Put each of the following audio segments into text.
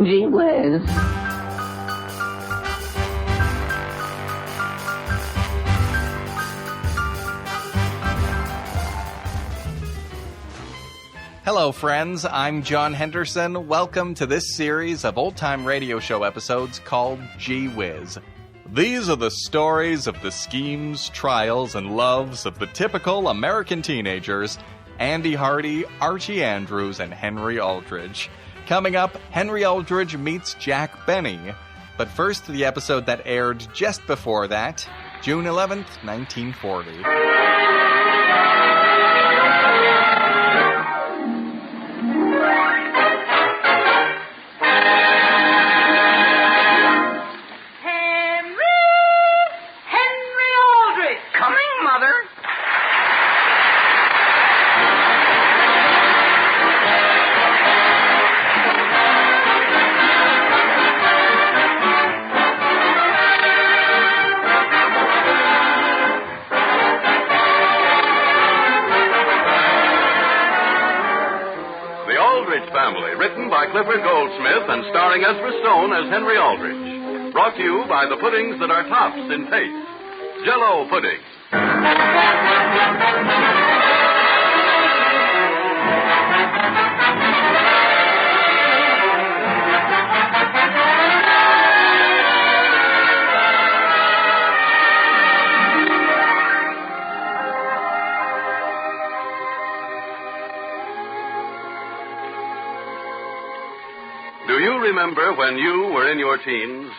Gee whiz. Hello, friends. I'm John Henderson. Welcome to this series of old-time radio show episodes called Gee Whiz. These are the stories of the schemes, trials, and loves of the typical American teenagers, Andy Hardy, Archie Andrews, and Henry Aldrich. Coming up, Henry Aldrich meets Jack Benny. But first, the episode that aired just before that, June 11th, 1940. Written by Clifford Goldsmith and starring Ezra Stone as Henry Aldrich. Brought to you by the puddings that are tops in taste. Jell-O pudding. Do you remember when you were in your teens?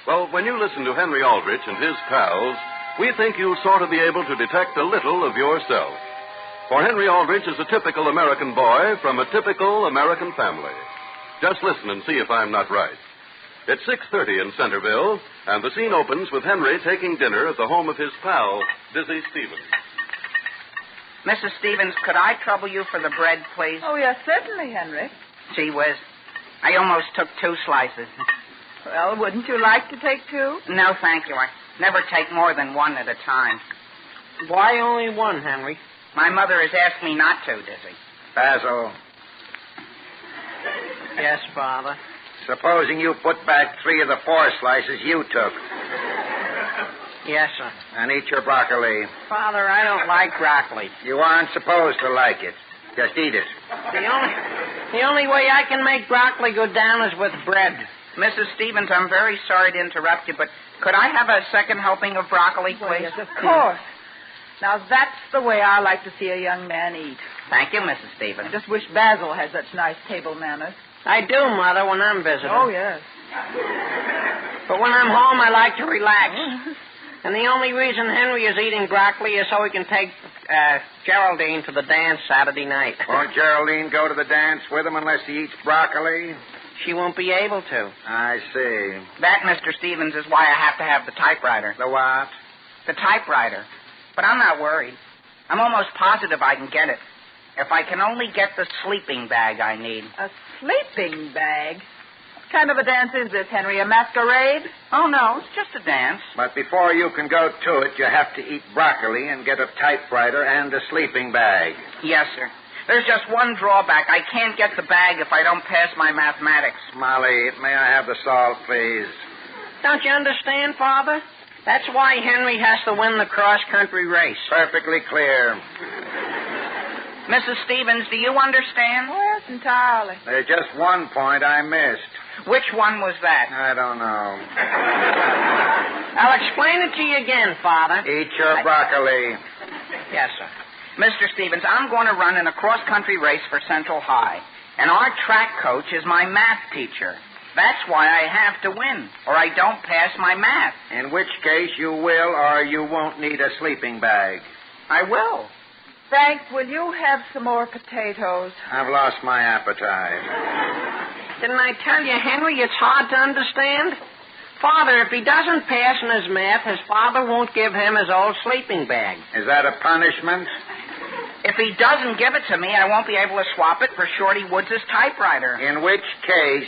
Well, when you listen to Henry Aldrich and his pals, we think you'll sort of be able to detect a little of yourself. For Henry Aldrich is a typical American boy from a typical American family. Just listen and see if I'm not right. It's 6:30 in Centerville, and the scene opens with Henry taking dinner at the home of his pal, Dizzy Stevens. Mrs. Stevens, could I trouble you for the bread, please? Oh, yes, certainly, Henry. Gee whiz. I almost took 2 slices. Well, wouldn't you like to take 2? No, thank you. I never take more than 1 at a time. Why only 1, Henry? My mother has asked me not to, Dizzy. Basil, Yes, Father. supposing you put back 3 of the 4 slices you took Yes, sir. and eat your broccoli. Father, I don't like broccoli. You aren't supposed to like it. Just eat it. The only way I can make broccoli go down is with bread. Mrs. Stevens, I'm very sorry to interrupt you, but could I have a second helping of broccoli, please? Well, yes, of course. Now, that's the way I like to see a young man eat. Thank you, Mrs. Stevens. I just wish Basil had such nice table manners. I do, Mother, when I'm visiting. Oh, yes. But when I'm home, I like to relax. And the only reason Henry is eating broccoli is so he can take Geraldine to the dance Saturday night. Won't Geraldine go to the dance with him unless he eats broccoli? She won't be able to. I see. That, Mr. Stevens, is why I have to have the typewriter. The what? The typewriter. But I'm not worried. I'm almost positive I can get it. If I can only get the sleeping bag I need. A sleeping bag? What kind of a dance is this, Henry? A masquerade? Oh, no, it's just a dance. But before you can go to it, you have to eat broccoli and get a typewriter and a sleeping bag. Yes, sir. There's just one drawback. I can't get the bag if I don't pass my mathematics. Molly, may I have the salt, please? Don't you understand, Father? That's why Henry has to win the cross-country race. Perfectly clear. Mrs. Stevens, do you understand? Oh, yes, entirely. There's just one point I missed. Which one was that? I don't know. I'll explain it to you again, Father. Eat your broccoli. Yes, sir. Mr. Stevens, I'm going to run in a cross-country race for Central High. And our track coach is my math teacher. That's why I have to win, or I don't pass my math. In which case you will or you won't need a sleeping bag. I will. Frank, will you have some more potatoes? I've lost my appetite. Didn't I tell you, Henry, it's hard to understand? Father, if he doesn't pass in his math, his father won't give him his old sleeping bag. Is that a punishment? If he doesn't give it to me, I won't be able to swap it for Shorty Woods' typewriter. In which case...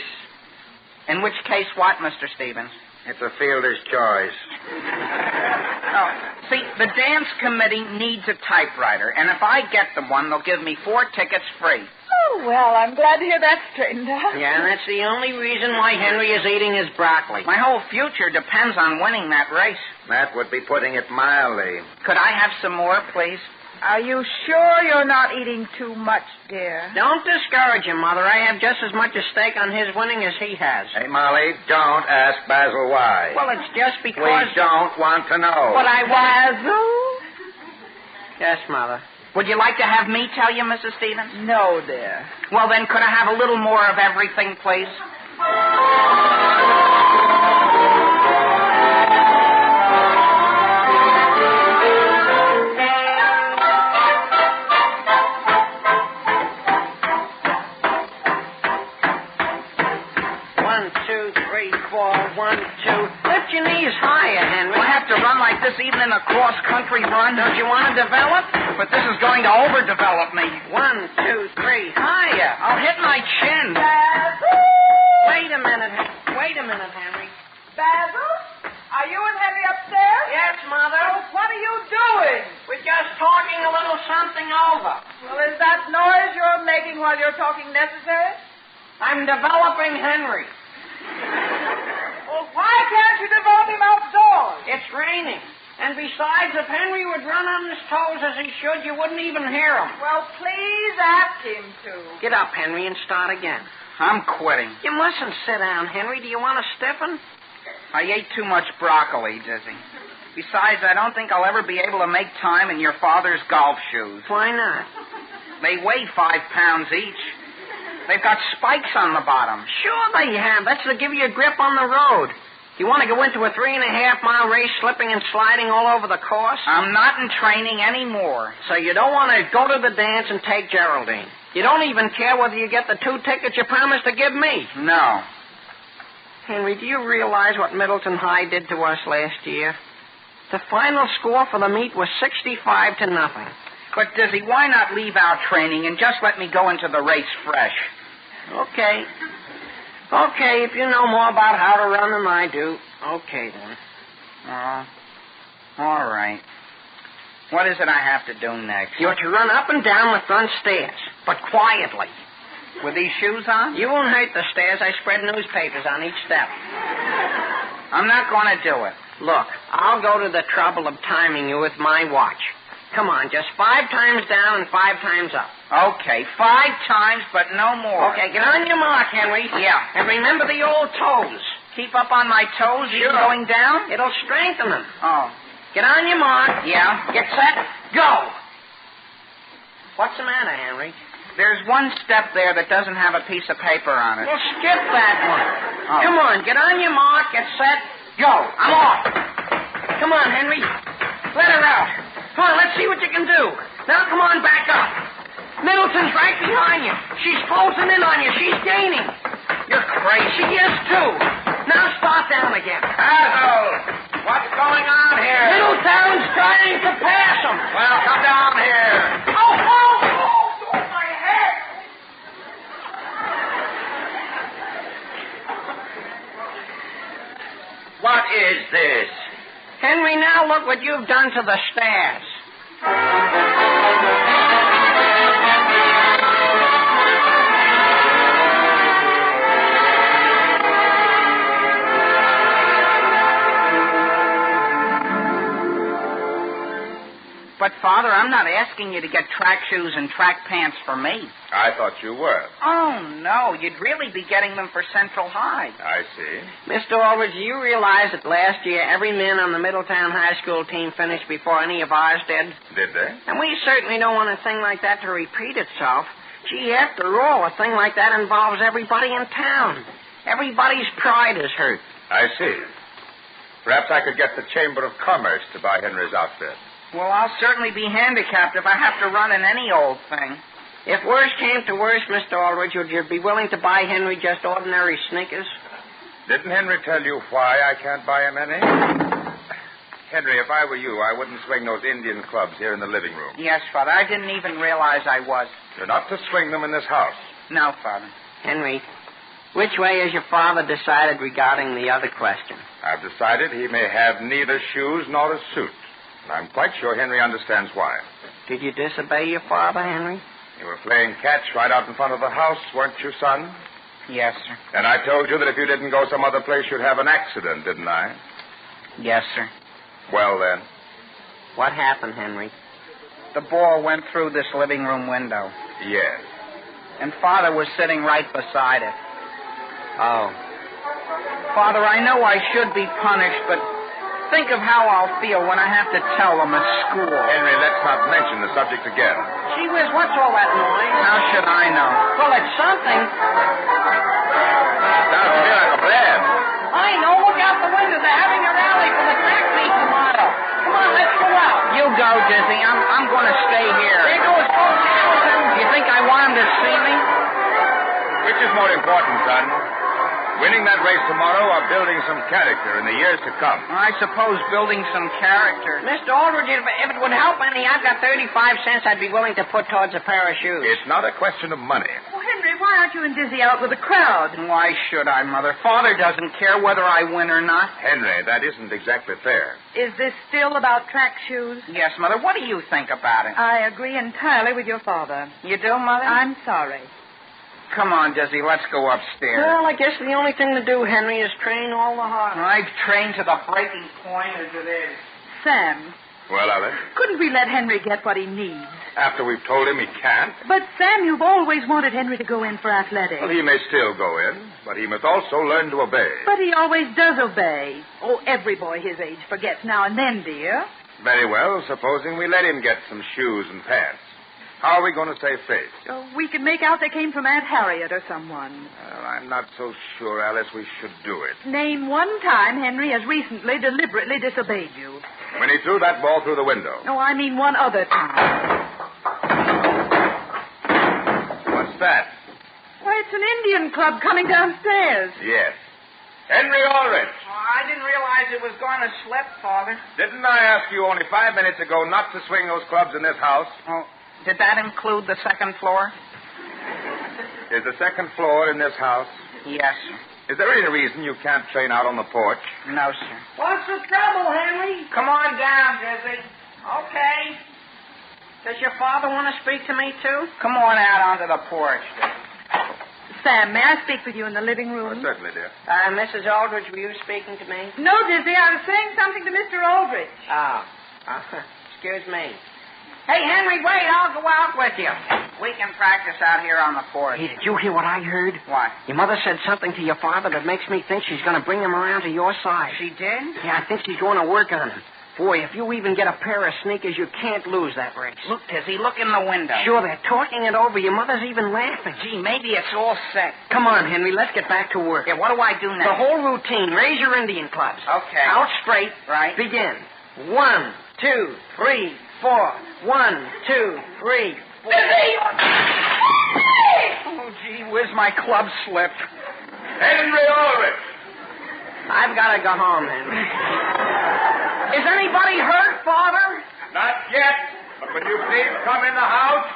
In which case what, Mr. Stevens? It's a fielder's choice. Oh, see, the dance committee needs a typewriter, and if I get them one, they'll give me 4 tickets free. Oh, Oh, well, I'm glad to hear that straightened out. Yeah, and that's the only reason why Henry is eating his broccoli. My whole future depends on winning that race. That would be putting it mildly. Could I have some more, please? Are you sure you're not eating too much, dear? Don't discourage him, Mother. I have just as much at stake on his winning as he has. Hey, Molly, don't ask Basil why. Well, it's just because... We don't want to know. But I was... Basil? Yes, Mother. Would you like to have me tell you, Mrs. Stevens? No, dear. Well, then, could I have a little more of everything, please? Lift your knees higher, Henry. I have to run like this even in a cross-country run. Don't you want to develop? But this is going to overdevelop me. 1, 2, 3, higher. I'll hit my chin. Basil? Wait a minute, Henry. Basil? Are you and Henry upstairs? Yes, Mother. Oh, what are you doing? We're just talking a little something over. Well, is that noise you're making while you're talking necessary? I'm developing Henry. Well, why can't you develop him outdoors? It's raining. And besides, if Henry would run on his toes as he should, you wouldn't even hear him. Well, please ask him to. Get up, Henry, and start again. I'm quitting. You mustn't sit down, Henry. Do you want to stiffen? I ate too much broccoli, Dizzy. Besides, I don't think I'll ever be able to make time in your father's golf shoes. Why not? They weigh 5 pounds each. They've got spikes on the bottom. Sure they have. That's to give you a grip on the road. You want to go into a 3.5-mile race slipping and sliding all over the course? I'm not in training anymore. So you don't want to go to the dance and take Geraldine. You don't even care whether you get the 2 tickets you promised to give me. No. Henry, do you realize what Middleton High did to us last year? The final score for the meet was 65-0. But, Dizzy, why not leave out training and just let me go into the race fresh? Okay. Okay, if you know more about how to run than I do. Okay, then. All right. What is it I have to do next? You're to run up and down the front stairs, but quietly. With these shoes on? You won't hurt the stairs. I spread newspapers on each step. I'm not going to do it. Look, I'll go to the trouble of timing you with my watch. Come on, just 5 times down and 5 times up. Okay, 5 times, but no more. Okay, get on your mark, Henry. Yeah. And remember the old toes. Keep up on my toes, even going down? It'll strengthen them. Oh. Get on your mark. Yeah. Get set. Go. What's the matter, Henry? There's one step there that doesn't have a piece of paper on it. Well, skip that one. Oh. Come on, get on your mark, get set, go. I'm off. Come on, Henry. Let her out. Come on, let's see what you can do. Now, come on, back up. Middleton's right behind you. She's closing in on you. She's gaining. You're crazy. She is, too. Now start down again. Basil, what's going on here? Middleton's trying to pass him. Well, come down here. Oh, my head. What is this? Henry, now look what you've done to the stairs. But, Father, I'm not asking you to get track shoes and track pants for me. I thought you were. Oh, no. You'd really be getting them for Central High. I see. Mr. Aldrich, do you realize that last year every man on the Middletown High School team finished before any of ours did? Did they? And we certainly don't want a thing like that to repeat itself. Gee, after all, a thing like that involves everybody in town. Everybody's pride is hurt. I see. Perhaps I could get the Chamber of Commerce to buy Henry's outfit. Well, I'll certainly be handicapped if I have to run in any old thing. If worse came to worse, Mr. Aldrich, would you be willing to buy Henry just ordinary sneakers? Didn't Henry tell you why I can't buy him any? Henry, if I were you, I wouldn't swing those Indian clubs here in the living room. Yes, Father. I didn't even realize I was. You're not to swing them in this house. No, Father. Henry, which way has your father decided regarding the other question? I've decided he may have neither shoes nor a suit. And I'm quite sure Henry understands why. Did you disobey your father, Henry? You were playing catch right out in front of the house, weren't you, son? Yes, sir. And I told you that if you didn't go some other place, you'd have an accident, didn't I? Yes, sir. Well, then. What happened, Henry? The ball went through this living room window. Yes. And Father was sitting right beside it. Oh. Father, I know I should be punished, but think of how I'll feel when I have to tell them at school. Henry, let's not mention the subject again. Gee whiz, what's all that noise? How should I know? Well, it's something. Sounds to me like a band. I know. Look out the window. They're having a rally for the track meet tomorrow. Come on, let's go out. You go, Dizzy. I'm going to stay here. There goes Coach Hamilton. You think I want him to see me? Which is more important, son? Winning that race tomorrow or building some character in the years to come? I suppose building some character. Mr. Aldrich, if it would help any, I've got 35 cents I'd be willing to put towards a pair of shoes. It's not a question of money. Oh, Henry, why aren't you and Dizzy out with the crowd? Why should I, Mother? Father doesn't care whether I win or not. Henry, that isn't exactly fair. Is this still about track shoes? Yes, Mother. What do you think about it? I agree entirely with your father. You do, Mother? I'm sorry. Come on, Dizzy. Let's go upstairs. Well, I guess the only thing to do, Henry, is train all the harder. I've trained to the breaking point as it is. Sam, Well, Alice, couldn't we let Henry get what he needs? after we've told him he can't, But, Sam, you've always wanted Henry to go in for athletics. well, he may still go in, but he must also learn to obey. But he always does obey. Oh, every boy his age forgets now and then, dear. Very well, supposing we let him get some shoes and pants. How are we going to save face? Oh, we could make out they came from Aunt Harriet or someone. Well, I'm not so sure, Alice, we should do it. Name one time Henry has recently deliberately disobeyed you. When he threw that ball through the window. No, I mean one other time. What's that? Why, it's an Indian club coming downstairs. Yes. Henry Aldrich. Oh, I didn't realize it was going to slip, Father. Didn't I ask you only 5 minutes ago not to swing those clubs in this house? Oh, did that include the second floor? Is the second floor in this house? Yes, sir. Is there any reason you can't train out on the porch? No, sir. What's the trouble, Henry? Come on down, Dizzy. Okay. Does your father want to speak to me, too? Come on out onto the porch, Dizzy. Sam, may I speak with you in the living room? Certainly, dear. Mrs. Aldrich, were you speaking to me? No, Dizzy, I was saying something to Mr. Aldrich. Oh. Excuse me. Hey, Henry, wait. I'll go out with you. We can practice out here on the porch. Hey, did you hear what I heard? What? Your mother said something to your father that makes me think she's going to bring him around to your side. She did? Yeah, I think she's going to work on him. Boy, if you even get a pair of sneakers, you can't lose that race. Look, Dizzy, look in the window. Sure, they're talking it over. Your mother's even laughing. Gee, maybe it's all set. Come on, Henry, let's get back to work. Yeah, what do I do The next? whole routine. Raise your Indian clubs. Okay. Out straight. Right. Begin. 1, 2, 3, 4. 1, 2, 3, 4. Oh, gee whiz, my club slipped. Henry Aldrich. I've got to go home, Henry. Is anybody hurt, Father? Not yet, but would you please come in the house?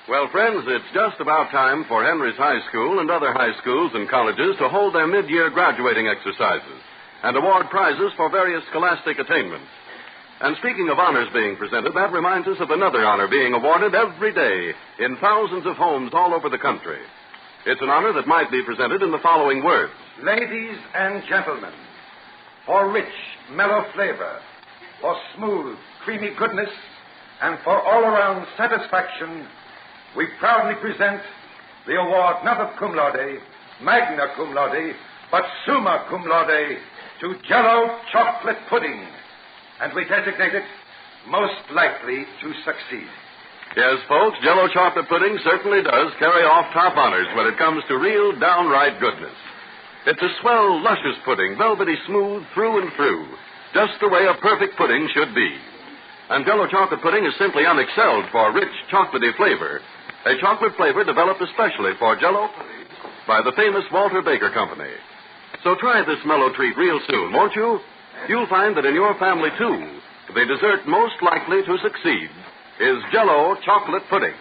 Well, friends, it's just about time for Henry's High School and other high schools and colleges to hold their mid-year graduating exercises and award prizes for various scholastic attainments. And speaking of honors being presented, that reminds us of another honor being awarded every day in thousands of homes all over the country. It's an honor that might be presented in the following words. Ladies and gentlemen, for rich, mellow flavor, for smooth, creamy goodness, and for all-around satisfaction, we proudly present the award not of cum laude, magna cum laude, but summa cum laude to Jell-O chocolate pudding, and we designate it most likely to succeed. Yes, folks, Jell-O chocolate pudding certainly does carry off top honors when it comes to real, downright goodness. It's a swell, luscious pudding, velvety smooth through and through, just the way a perfect pudding should be. And Jell-O chocolate pudding is simply unexcelled for rich, chocolatey flavor, a chocolate flavor developed especially for Jell-O pudding by the famous Walter Baker Company. So try this mellow treat real soon, won't you? You'll find that in your family, too, the dessert most likely to succeed is Jell-O chocolate pudding.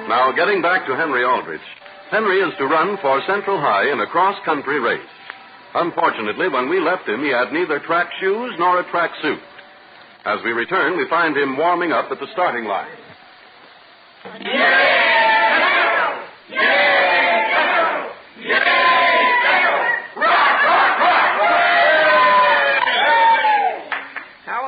Now, getting back to Henry Aldrich. Henry is to run for Central High in a cross-country race. Unfortunately, when we left him, he had neither track shoes nor a track suit. As we return, we find him warming up at the starting line.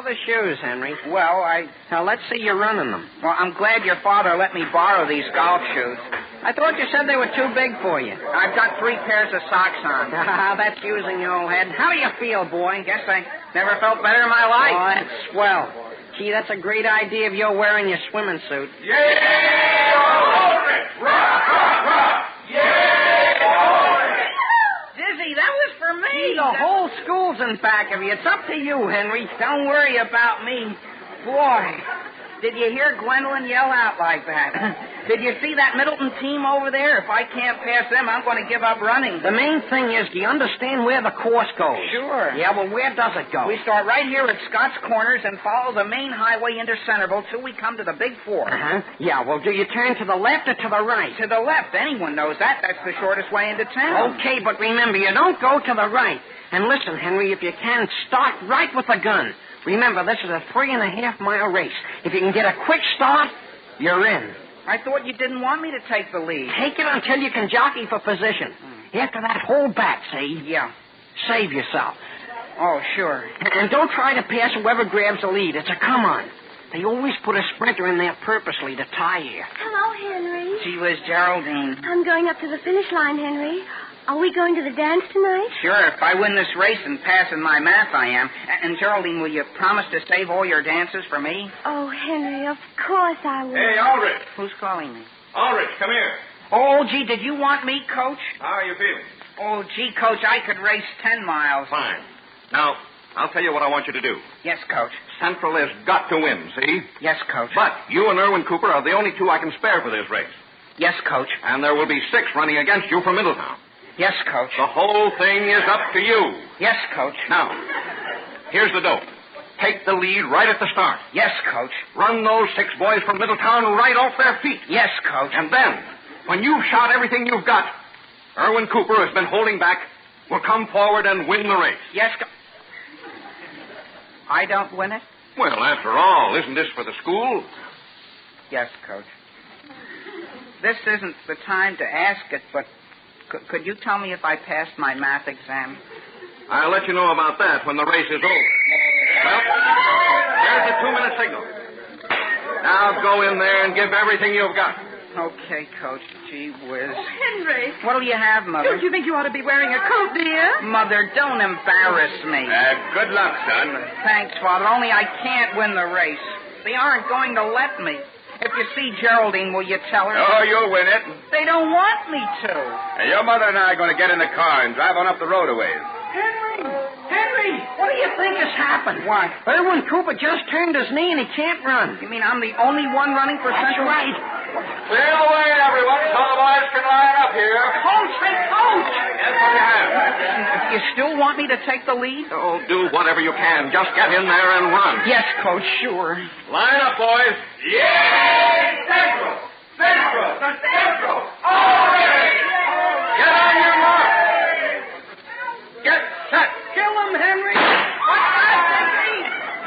The shoes, Henry. Well, Now, let's see you running them. Well, I'm glad your father let me borrow these golf shoes. I thought you said they were too big for you. I've got 3 pairs of socks on. That's using your old head. How do you feel, boy? Guess I never felt better in my life. Oh, that's swell. Gee, that's a great idea of your wearing your swimming suit. Yay, Aldrich! Rock, rock, rock! Yay, Aldrich! Dizzy, that was for me. Gee, the whole school's in back of you. It's up to you, Henry. Don't worry about me. Boy, did you hear Gwendolyn yell out like that? Did you see that Middleton team over there? If I can't pass them, I'm going to give up running. The main thing is, do you understand where the course goes? Sure. Yeah, well, where does it go? We start right here at Scott's Corners and follow the main highway into Centerville till we come to the Big Four. Uh-huh. Yeah, well, do you turn to the left or to the right? To the left. Anyone knows that. That's the shortest way into town. Okay, but remember, you don't go to the right. And listen, Henry, if you can, start right with the gun. Remember, this is a 3.5-mile race. If you can get a quick start, you're in. I thought you didn't want me to take the lead. Take it until you can jockey for position. After that, hold back, see? Yeah. Save yourself. Oh, sure. And don't try to pass whoever grabs the lead. It's a come-on. They always put a sprinter in there purposely to tie you. Hello, Henry. Gee whiz, Geraldine. I'm going up to the finish line, Henry. Are we going to the dance tonight? Sure, if I win this race and pass in my math, I am. And, Geraldine, will you promise to save all your dances for me? Oh, Henry, of course I will. Hey, Aldrich. Who's calling me? Aldrich, come here. Oh, gee, did you want me, Coach? How are you feeling? Oh, gee, Coach, I could race 10 miles. Fine. Now, I'll tell you what I want you to do. Yes, Coach. Central has got to win, see? Yes, Coach. But you and Irwin Cooper are the only 2 I can spare for this race. Yes, Coach. And there will be 6 running against you from Middletown. Yes, Coach. The whole thing is up to you. Yes, Coach. Now, here's the dope. Take the lead right at the start. Yes, Coach. Run those 6 boys from Middletown right off their feet. Yes, Coach. And then, when you've shot everything you've got, Irwin Cooper, who has been holding back, will come forward and win the race. Yes, I don't win it? Well, after all, isn't this for the school? Yes, Coach. This isn't the time to ask it, but could you tell me if I passed my math exam? I'll let you know about that when the race is over. Well, there's the 2-minute signal. Now go in there and give everything you've got. Okay, Coach. Gee whiz. Oh, Henry. What'll you have, Mother? Don't you think you ought to be wearing a coat, dear? Mother, don't embarrass me. Good luck, son. Thanks, Father. Only I can't win the race. They aren't going to let me. If you see Geraldine, will you tell her? Oh, you'll win it. They don't want me to. Hey, your mother and I are going to get in the car and drive on up the road a ways. Henry, what do you think has happened? What? Irwin Cooper just turned his knee and he can't run. You mean I'm the only one running for That's Central? right. Clear the way, everyone, so the boys can line up here. Coach, hey, Coach! That's what you have. You still want me to take the lead? Oh, do whatever you can. Just get in there and run. Yes, Coach, sure. Line up, boys. Yay! Central! Central! Central! All right! Get on your mark. Get set. Kill him, Henry! What's that, Henry?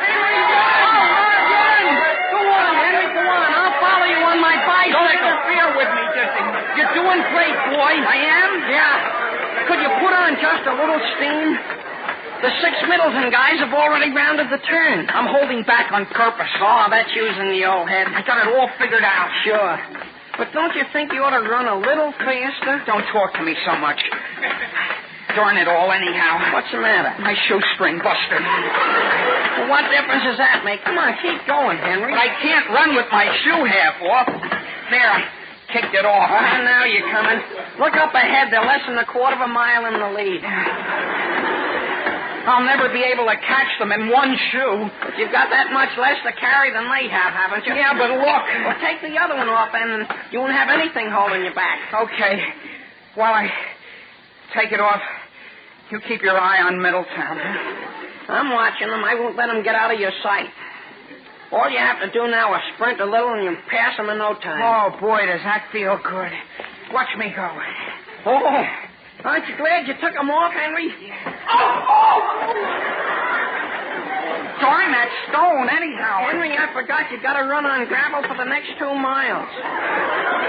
Henry, run! Go on, Henry, go on. I'll follow you on my bicycle. Don't interfere with me, Jesse. You're doing great, boy. I am? Yeah. Could you put on just a little steam? The 6 Middleton guys have already rounded the turn. I'm holding back on purpose. Oh, that's using the old head. I got it all figured out. Sure. But don't you think you ought to run a little faster? Don't talk to me so much. Darn it all, anyhow. What's the matter? My shoestring busted. Well, what difference does that make? Come on, keep going, Henry. But I can't run with my shoe half off. There, I kicked it off. Now you're coming. Look up ahead. They're less than a 1/4 mile in the lead. I'll never be able to catch them in one shoe. But you've got that much less to carry than they have, haven't you? Yeah, but look. Well, take the other one off, and you won't have anything holding you back. Okay. While I take it off, you keep your eye on Middletown. I'm watching them. I won't let them get out of your sight. All you have to do now is sprint a little, and you pass them in no time. Oh, boy, does that feel good. Watch me go. Oh, aren't you glad you took them off, Henry? Darn that stone, anyhow. Henry, I forgot you got to run on gravel for the next 2 miles.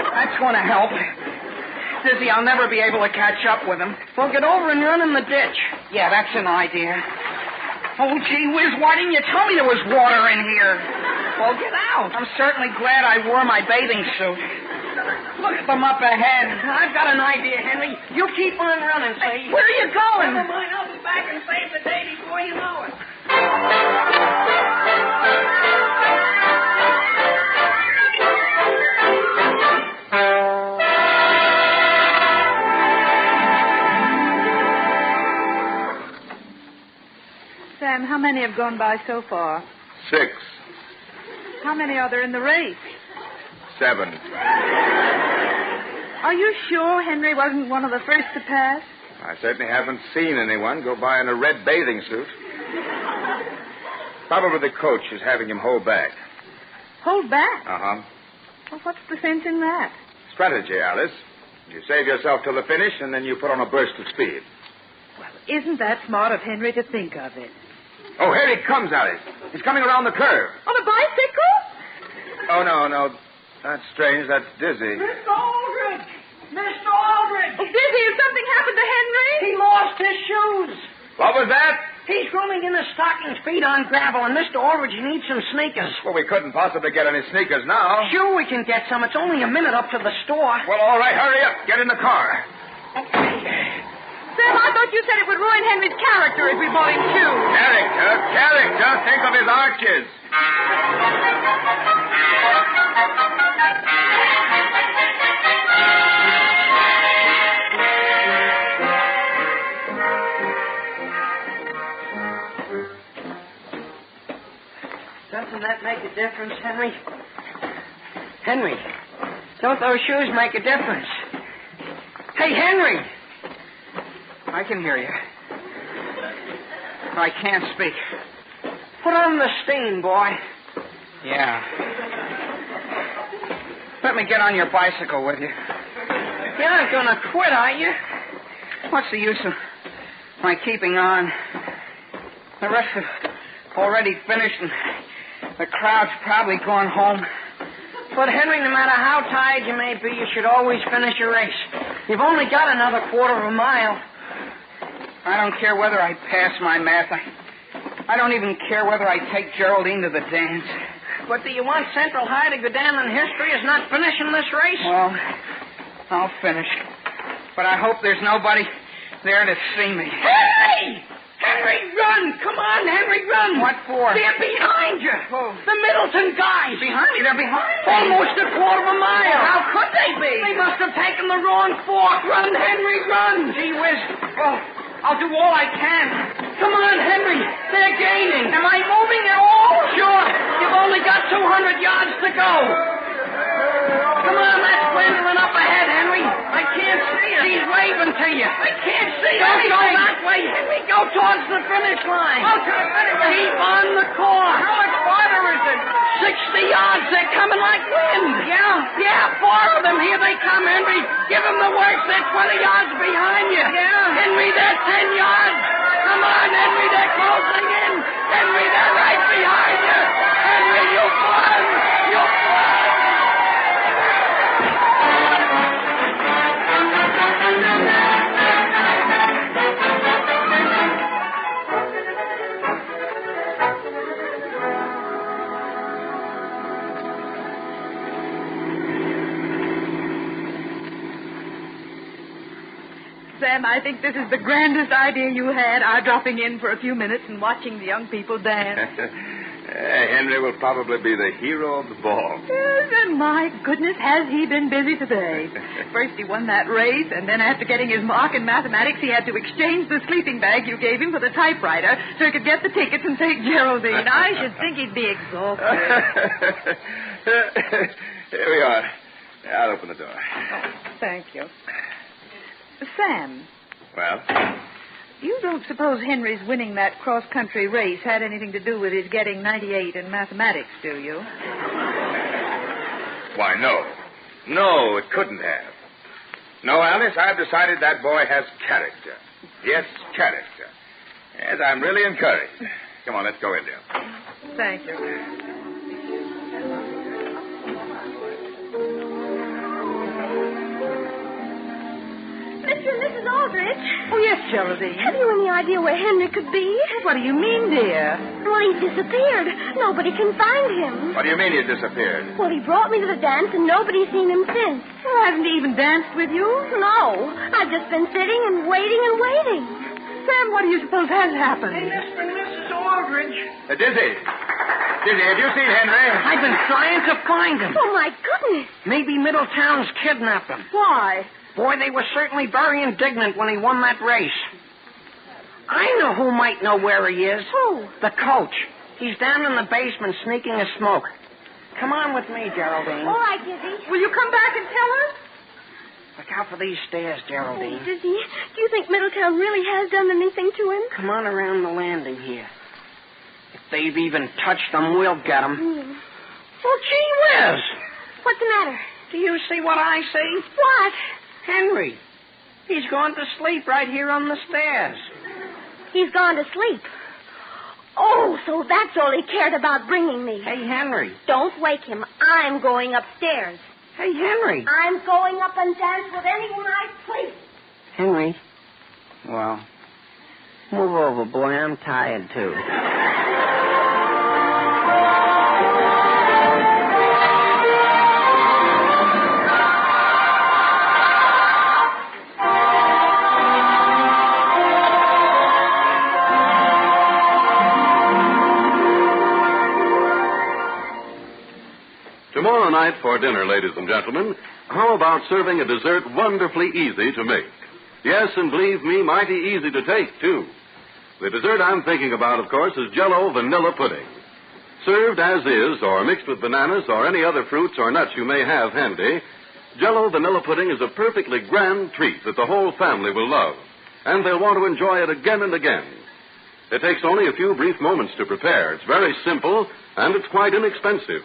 That's going to help. Dizzy, I'll never be able to catch up with him. Well, get over and run in the ditch. Yeah, that's an idea. Oh, gee whiz, why didn't you tell me there was water in here? Well, get out. I'm certainly glad I wore my bathing suit. Look at them up ahead. I've got an idea, Henry. You keep on running, see? Where are you going? Never mind, I'll be back and save the day before you know it. Sam, how many have gone by so far? 6. How many are there in the race? 7. Are you sure Henry wasn't one of the first to pass? I certainly haven't seen anyone go by in a red bathing suit. Probably the coach is having him hold back. Hold back? Uh-huh. Well, what's the sense in that? Strategy, Alice. You save yourself till the finish, and then you put on a burst of speed. Well, isn't that smart of Henry to think of it? Oh, here he comes, Alice. He's coming around the curve. On a bicycle? Oh, no. That's strange. That's Dizzy. Mr. Aldrich! Mr. Aldrich! Oh, Dizzy, has something happened to Henry? He lost his shoes. What was that? He's roaming in his stockings, feet on gravel, and Mr. Aldrich needs some sneakers. Well, we couldn't possibly get any sneakers now. Sure we can get some. It's only a minute up to the store. Well, all right. Hurry up. Get in the car. Sam, I thought you said it would ruin Henry's character if we bought him shoes. Character. Think of his arches. Doesn't that make a difference, Henry? Henry, don't those shoes make a difference? Hey, Henry! I can hear you. I can't speak. Put on the steam, boy. Yeah. Let me get on your bicycle with you. You're not going to quit, are you? What's the use of my keeping on? The rest have already finished, and the crowd's probably gone home. But, Henry, no matter how tired you may be, you should always finish your race. You've only got another quarter of a mile. I don't care whether I pass my math. I don't even care whether I take Geraldine to the dance. But do you want Central High to go down in history as not finishing this race? Well, I'll finish. But I hope there's nobody there to see me. Henry! Henry, run! Come on, Henry, run! What for? They're behind you. Oh. The Middleton guys. Behind me? They're behind me? Almost a quarter of a mile. How could they be? They must have taken the wrong fork. Run, Henry, run! Gee whiz. Oh, I'll do all I can. Come on, Henry. They're gaining. Am I moving at all? Sure. You've only got 200 yards to go. Come on, that's Gwendolyn up ahead, Henry. I can't see her. She's waving to you. I can't see her. Don't go that way, Henry. Go towards the finish line. Oh, to the finish line. Keep on the course. How much farther is it? 60 yards. They're coming like wind. Yeah, 4 of them. Here they come, Henry. Give them the works. They're 20 yards behind you. Yeah. Henry, they're 10 yards. Come on, Henry. They're closing in. Henry, they're right behind you. Henry, you've won. You've won. Sam, I think this is the grandest idea you had, our dropping in for a few minutes and watching the young people dance. Henry will probably be the hero of the ball. Yes, and my goodness, has he been busy today. First he won that race, and then after getting his mark in mathematics, he had to exchange the sleeping bag you gave him for the typewriter so he could get the tickets and take Geraldine. I should think he'd be exhausted. Here we are. I'll open the door. Oh, thank you. Sam. Well? You don't suppose Henry's winning that cross-country race had anything to do with his getting 98 in mathematics, do you? Why, no. No, it couldn't have. No, Alice, I've decided that boy has character. Yes, character. Yes, I'm really encouraged. Come on, let's go in there. Thank you. Mr. and Mrs. Aldrich. Oh, yes, Geraldine. Have you any idea where Henry could be? What do you mean, dear? Well, he's disappeared. Nobody can find him. What do you mean he disappeared? Well, he brought me to the dance, and nobody's seen him since. Well, hasn't he even danced with you? No. I've just been sitting and waiting and waiting. Sam, what do you suppose has happened? Hey, Mr. and Mrs. Aldrich. Dizzy. Dizzy, have you seen Henry? I've been trying to find him. Oh, my goodness. Maybe Middletown's kidnapped him. Why? Boy, they were certainly very indignant when he won that race. I know who might know where he is. Who? The coach. He's down in the basement sneaking a smoke. Come on with me, Geraldine. All right, Dizzy. Will you come back and tell us? Look out for these stairs, Geraldine. Oh, Dizzy, do you think Middletown really has done anything to him? Come on around the landing here. If they've even touched him, we'll get him. Well, gee whiz. What's the matter? Do you see what I see? What? Henry. He's gone to sleep right here on the stairs. He's gone to sleep. Oh, so that's all he cared about bringing me. Hey, Henry. Don't wake him. I'm going upstairs. Hey, Henry. I'm going up and dance with anyone I please. Henry. Well, move over, boy. I'm tired, too. Tomorrow night for dinner, ladies and gentlemen, how about serving a dessert wonderfully easy to make? Yes, and believe me, mighty easy to take, too. The dessert I'm thinking about, of course, is Jell-O vanilla pudding. Served as is, or mixed with bananas or any other fruits or nuts you may have handy, Jell-O vanilla pudding is a perfectly grand treat that the whole family will love, and they'll want to enjoy it again and again. It takes only a few brief moments to prepare. It's very simple, and it's quite inexpensive.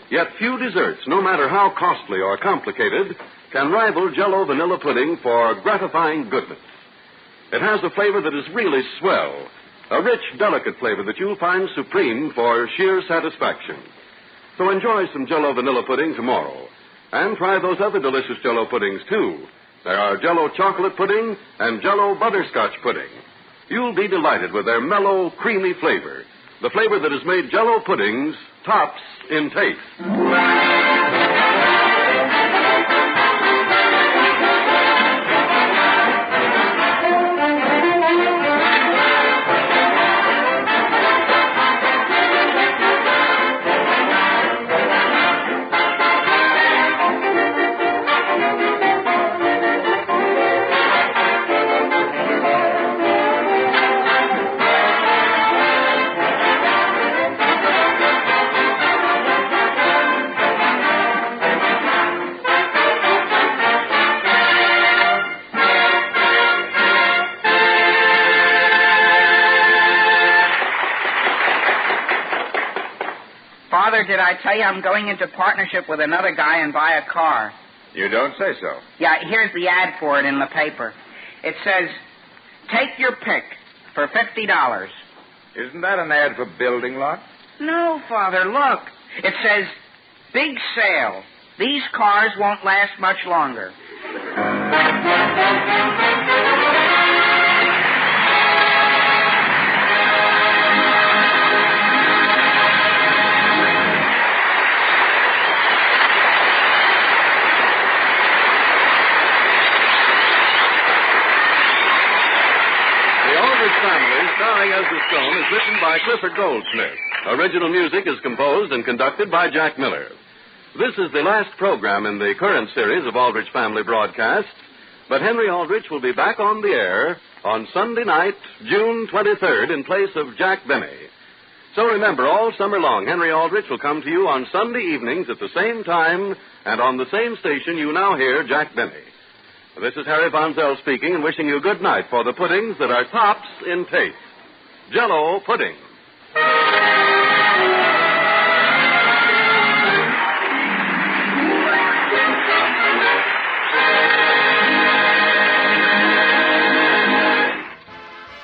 Yet few desserts, no matter how costly or complicated, can rival Jell-O vanilla pudding for gratifying goodness. It has a flavor that is really swell, a rich, delicate flavor that you'll find supreme for sheer satisfaction. So enjoy some Jell-O vanilla pudding tomorrow, and try those other delicious Jell-O puddings, too. There are Jell-O chocolate pudding and Jell-O butterscotch pudding. You'll be delighted with their mellow, creamy flavor, the flavor that has made Jell-O puddings tops in taste. Father, did I tell you I'm going into partnership with another guy and buy a car? You don't say so. Yeah, here's the ad for it in the paper. It says, take your pick for $50. Isn't that an ad for building lots? No, Father, look. It says, big sale. These cars won't last much longer. The Aldrich Family, starring as the Stone, is written by Clifford Goldsmith. Original music is composed and conducted by Jack Miller. This is the last program in the current series of Aldrich Family broadcasts, but Henry Aldrich will be back on the air on Sunday night, June 23rd, in place of Jack Benny. So remember, all summer long, Henry Aldrich will come to you on Sunday evenings at the same time and on the same station you now hear Jack Benny. This is Harry Von Zell speaking and wishing you good night for the puddings that are tops in taste. Jell-O pudding.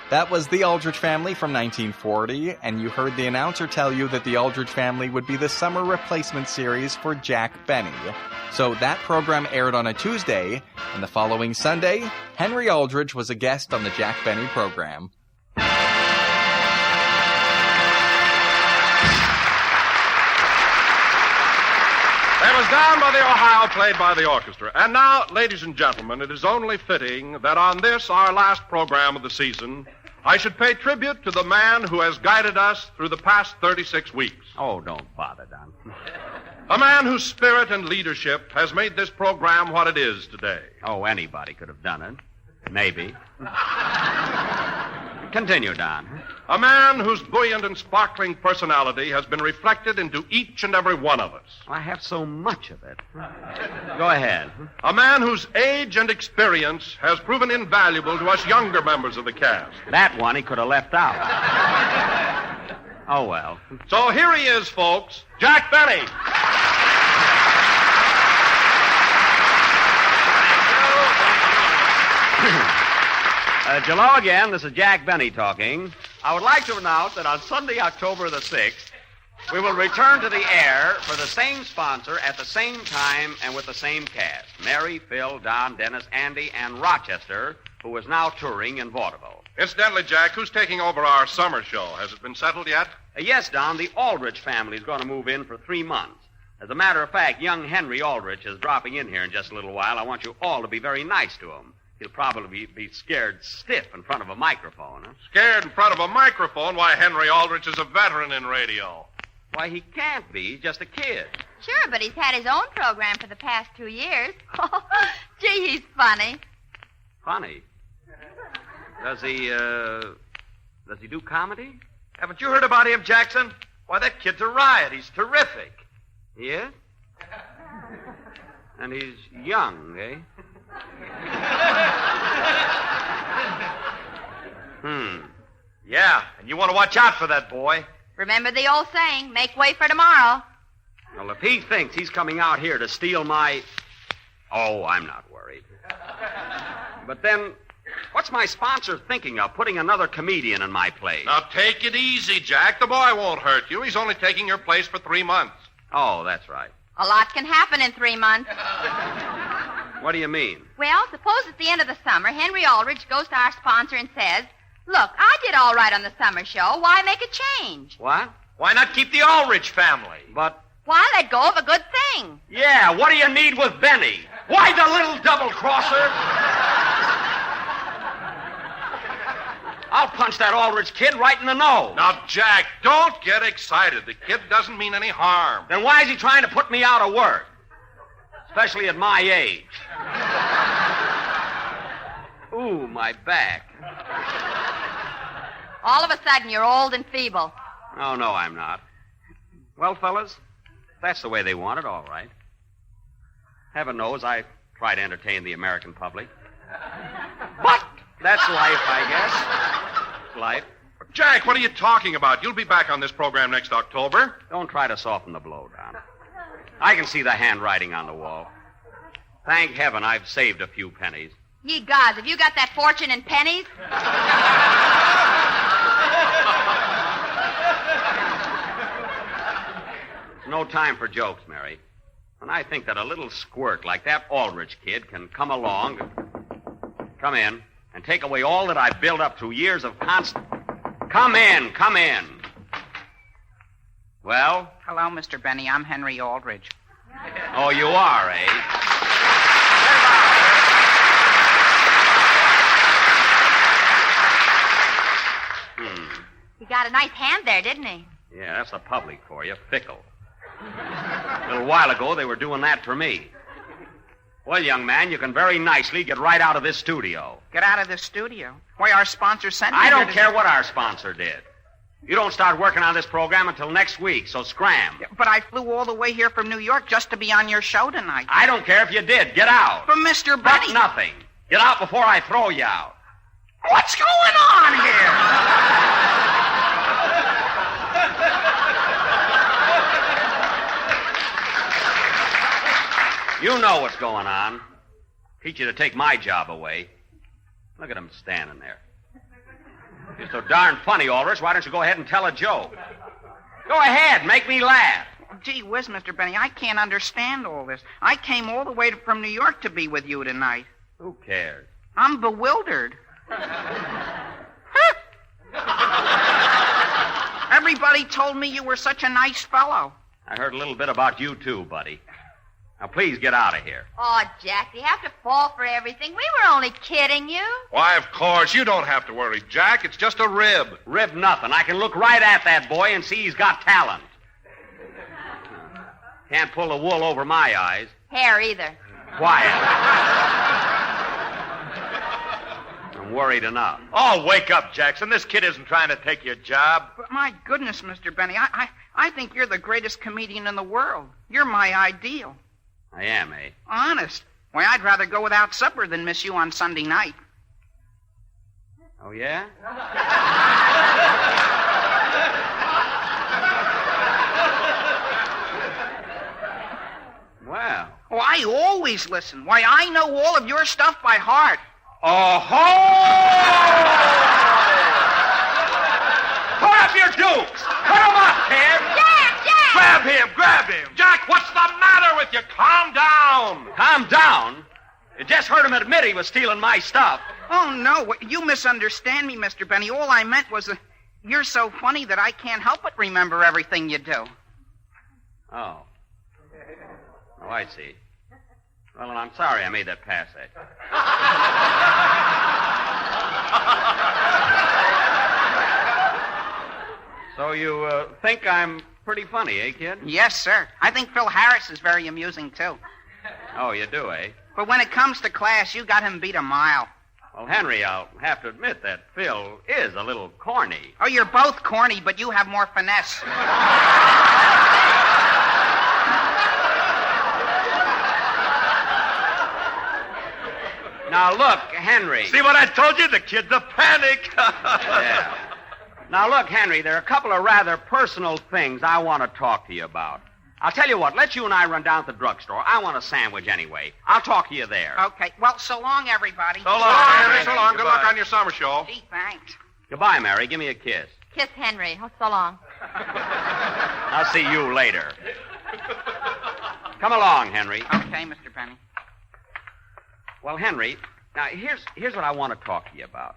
That was The Aldrich Family from 1940, and you heard the announcer tell you that The Aldrich Family would be the summer replacement series for Jack Benny. So that program aired on a Tuesday, and the following Sunday, Henry Aldrich was a guest on the Jack Benny program. That was Down by the Ohio, played by the orchestra. And now, ladies and gentlemen, it is only fitting that on this, our last program of the season, I should pay tribute to the man who has guided us through the past 36 weeks. Oh, don't bother, Don. A man whose spirit and leadership has made this program what it is today. Oh, anybody could have done it. Maybe. Continue, Don. A man whose buoyant and sparkling personality has been reflected into each and every one of us. I have so much of it. Go ahead. A man whose age and experience has proven invaluable to us younger members of the cast. That one he could have left out. Oh, well. So here he is, folks, Jack Benny. Hello again. This is Jack Benny talking. I would like to announce that on Sunday, October the 6th, we will return to the air for the same sponsor at the same time and with the same cast. Mary, Phil, Don, Dennis, Andy, and Rochester, who is now touring in vaudeville. Incidentally, Jack, who's taking over our summer show? Has it been settled yet? Yes, Don. The Aldrich family is going to move in for 3 months. As a matter of fact, young Henry Aldrich is dropping in here in just a little while. I want you all to be very nice to him. He'll probably be scared stiff in front of a microphone. Huh? Scared in front of a microphone? Why, Henry Aldrich is a veteran in radio. Why, he can't be. He's just a kid. Sure, but he's had his own program for the past 2 years. Gee, he's funny. Funny? Does he do comedy? Haven't you heard about him, Jackson? Why, that kid's a riot. He's terrific. He is? And he's young, eh? Yeah, and you want to watch out for that boy. Remember the old saying, make way for tomorrow. Well, if he thinks he's coming out here to steal my... Oh, I'm not worried. But then, what's my sponsor thinking of, putting another comedian in my place? Now, take it easy, Jack. The boy won't hurt you. He's only taking your place for 3 months. Oh, that's right. A lot can happen in 3 months. What do you mean? Well, suppose at the end of the summer, Henry Aldrich goes to our sponsor and says, look, I did all right on the summer show. Why make a change? What? Why not keep the Aldrich family? But... Why let go of a good thing? Yeah, what do you need with Benny? Why the little double-crosser? I'll punch that Aldrich kid right in the nose. Now, Jack, don't get excited. The kid doesn't mean any harm. Then why is he trying to put me out of work? Especially at my age. Ooh, my back. All of a sudden, you're old and feeble. Oh, no, I'm not. Well, fellas, that's the way they want it, all right. Heaven knows I try to entertain the American public. But that's life, I guess. It's life. Jack, what are you talking about? You'll be back on this program next October. Don't try to soften the blow, Don. I can see the handwriting on the wall. Thank heaven I've saved a few pennies. Ye gods, have you got that fortune in pennies? No time for jokes, Mary. And I think that a little squirt like that Aldrich kid can come along, come in, and take away all that I've built up through years of constant... Come in. Well? Hello, Mr. Benny. I'm Henry Aldrich. Oh, you are, eh? He got a nice hand there, didn't he? Yeah, that's the public for you. Fickle. A little while ago, they were doing that for me. Well, young man, you can very nicely get right out of this studio. Get out of this studio? Why, our sponsor sent me I here don't to- care what our sponsor did. You don't start working on this program until next week, so scram. Yeah, but I flew all the way here from New York just to be on your show tonight. I don't care if you did. Get out. From Mr. But Benny. nothing. Get out before I throw you out. What's going on here? You know what's going on. Teach you to take my job away. Look at him standing there. You're so darn funny, Aldrich. Why don't you go ahead and tell a joke? Go ahead. Make me laugh. Gee whiz, Mr. Benny, I can't understand all this. I came all the way from New York to be with you tonight. Who cares? I'm bewildered. Everybody told me you were such a nice fellow. I heard a little bit about you, too, buddy. Now, please get out of here. Oh, Jack, do you have to fall for everything? We were only kidding you. Why, of course. You don't have to worry, Jack. It's just a rib. Rib nothing. I can look right at that boy and see he's got talent. Can't pull the wool over my eyes. Hair either. Quiet. I'm worried enough. Oh, wake up, Jackson. This kid isn't trying to take your job. But my goodness, Mr. Benny, I think you're the greatest comedian in the world. You're my ideal. I am, eh? Honest. Why, I'd rather go without supper than miss you on Sunday night. Oh, yeah? Well. Oh, I always listen. Why, I know all of your stuff by heart. Oh-ho! Put up your dukes! Put them up, kid! Jack! Grab him! Jack, what's the matter with you? Calm down! Calm down? You just heard him admit he was stealing my stuff. Oh, no. You misunderstand me, Mr. Benny. All I meant was you're so funny that I can't help but remember everything you do. Oh. Oh, I see. Well, and I'm sorry I made that pass at you. So you think I'm pretty funny, eh, kid? Yes, sir. I think Phil Harris is very amusing, too. Oh, you do, eh? But when it comes to class, you got him beat a mile. Well, Henry, I'll have to admit that Phil is a little corny. Oh, you're both corny, but you have more finesse. Now, look, Henry. See what I told you? The kid's a panic. Yeah. Now, look, Henry, there are a couple of rather personal things I want to talk to you about. I'll tell you what, let you and I run down to the drugstore. I want a sandwich anyway. I'll talk to you there. Okay. Well, so long, everybody. So long, Henry. So long. Good luck on your summer show. Gee, thanks. Goodbye, Mary. Give me a kiss. Kiss Henry. Oh, so long. I'll see you later. Come along, Henry. Okay, Mr. Benny. Well, Henry, now here's what I want to talk to you about.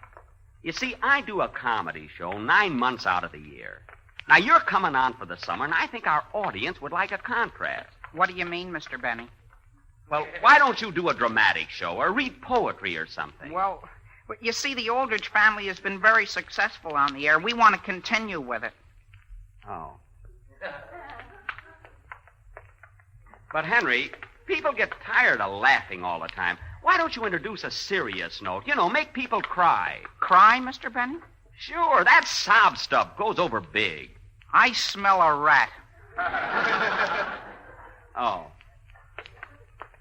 You see, I do a comedy show 9 months out of the year. Now, you're coming on for the summer, and I think our audience would like a contrast. What do you mean, Mr. Benny? Well, why don't you do a dramatic show or read poetry or something? Well, you see, the Aldrich family has been very successful on the air. We want to continue with it. Oh. But, Henry, people get tired of laughing all the time. Why don't you introduce a serious note? You know, make people cry. Cry, Mr. Benny? Sure, that sob stuff goes over big. I smell a rat. Oh.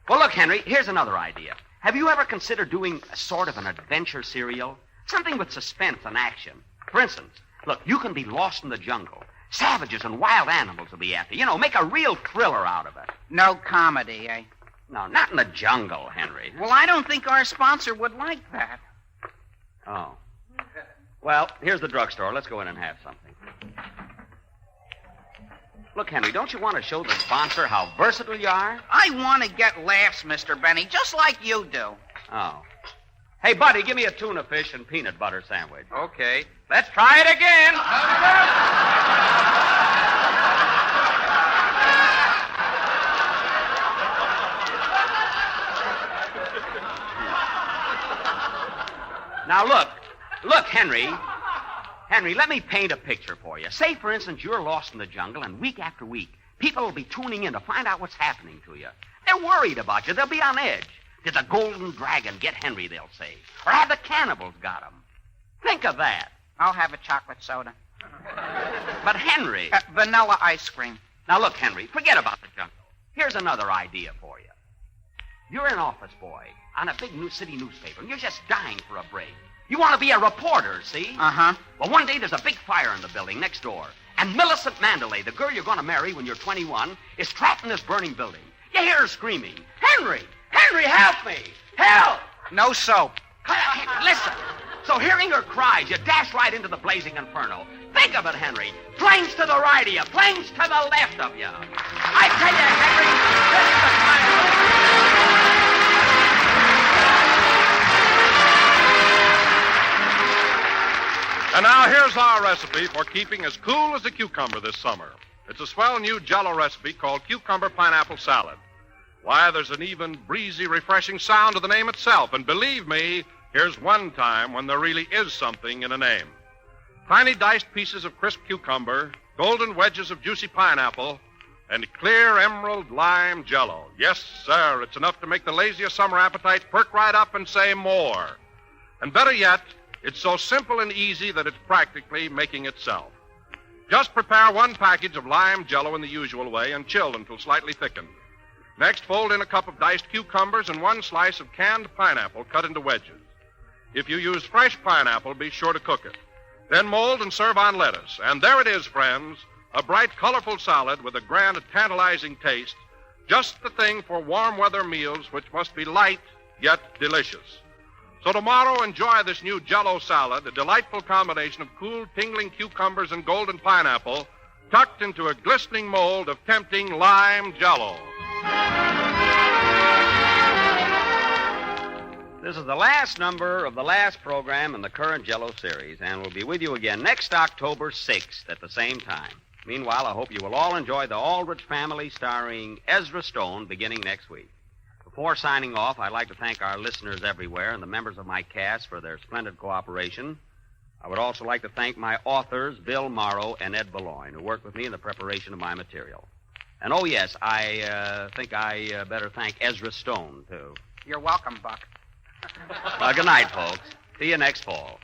Well, look, Henry, here's another idea. Have you ever considered doing a sort of an adventure serial? Something with suspense and action. For instance, look, you can be lost in the jungle. Savages and wild animals will be after you. You know, make a real thriller out of it. No comedy, eh? No, not in the jungle, Henry. Well, I don't think our sponsor would like that. Oh. Well, here's the drugstore. Let's go in and have something. Look, Henry, don't you want to show the sponsor how versatile you are? I want to get laughs, Mr. Benny, just like you do. Oh. Hey, buddy, give me a tuna fish and peanut butter sandwich. Okay. Let's try it again. Now, look, Henry. Henry, let me paint a picture for you. Say, for instance, you're lost in the jungle, and week after week, people will be tuning in to find out what's happening to you. They're worried about you. They'll be on edge. Did the golden dragon get Henry, they'll say? Or have the cannibals got him? Think of that. I'll have a chocolate soda. But, Henry... vanilla ice cream. Now, look, Henry, forget about the jungle. Here's another idea for you. You're an office boy on a big city newspaper, and you're just dying for a break. You want to be a reporter, see? Uh-huh. Well, one day there's a big fire in the building next door, and Millicent Mandalay, the girl you're going to marry when you're 21, is trapped in this burning building. You hear her screaming, Henry! Henry, help me! Help! No soap. Listen. So hearing her cries, you dash right into the blazing inferno. Think of it, Henry. Flames to the right of you, flames to the left of you. I tell you, Henry, this is the And now here's our recipe for keeping as cool as a cucumber this summer. It's a swell new Jell-O recipe called Cucumber Pineapple Salad. Why, there's an even breezy, refreshing sound to the name itself. And believe me, here's one time when there really is something in a name. Tiny diced pieces of crisp cucumber, golden wedges of juicy pineapple, and clear emerald lime Jell-O. Yes, sir, it's enough to make the laziest summer appetite perk right up and say more. And better yet, it's so simple and easy that it's practically making itself. Just prepare one package of lime Jell-O in the usual way and chill until slightly thickened. Next, fold in a cup of diced cucumbers and one slice of canned pineapple cut into wedges. If you use fresh pineapple, be sure to cook it. Then mold and serve on lettuce. And there it is, friends, a bright, colorful salad with a grand, tantalizing taste. Just the thing for warm weather meals which must be light yet delicious. So tomorrow, enjoy this new Jell-O salad, a delightful combination of cool, tingling cucumbers and golden pineapple, tucked into a glistening mold of tempting lime Jell-O. This is the last number of the last program in the current Jell-O series, and we'll be with you again next October 6th at the same time. Meanwhile, I hope you will all enjoy the Aldrich Family starring Ezra Stone beginning next week. Before signing off, I'd like to thank our listeners everywhere and the members of my cast for their splendid cooperation. I would also like to thank my authors, Bill Morrow and Ed Baloyne, who worked with me in the preparation of my material. And, oh, yes, I think I better thank Ezra Stone, too. You're welcome, Buck. Good night, folks. See you next fall.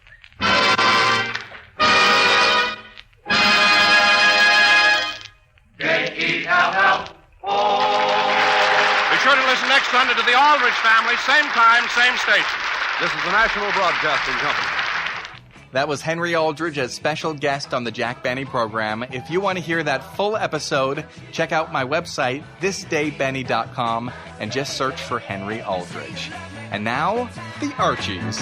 J-E-L-L. Be sure to listen next Sunday to the Aldrich Family, same time, same station. This is the National Broadcasting Company. That was Henry Aldrich as special guest on the Jack Benny program. If you want to hear that full episode, check out my website, thisdaybenny.com, and just search for Henry Aldrich. And now, the Archies.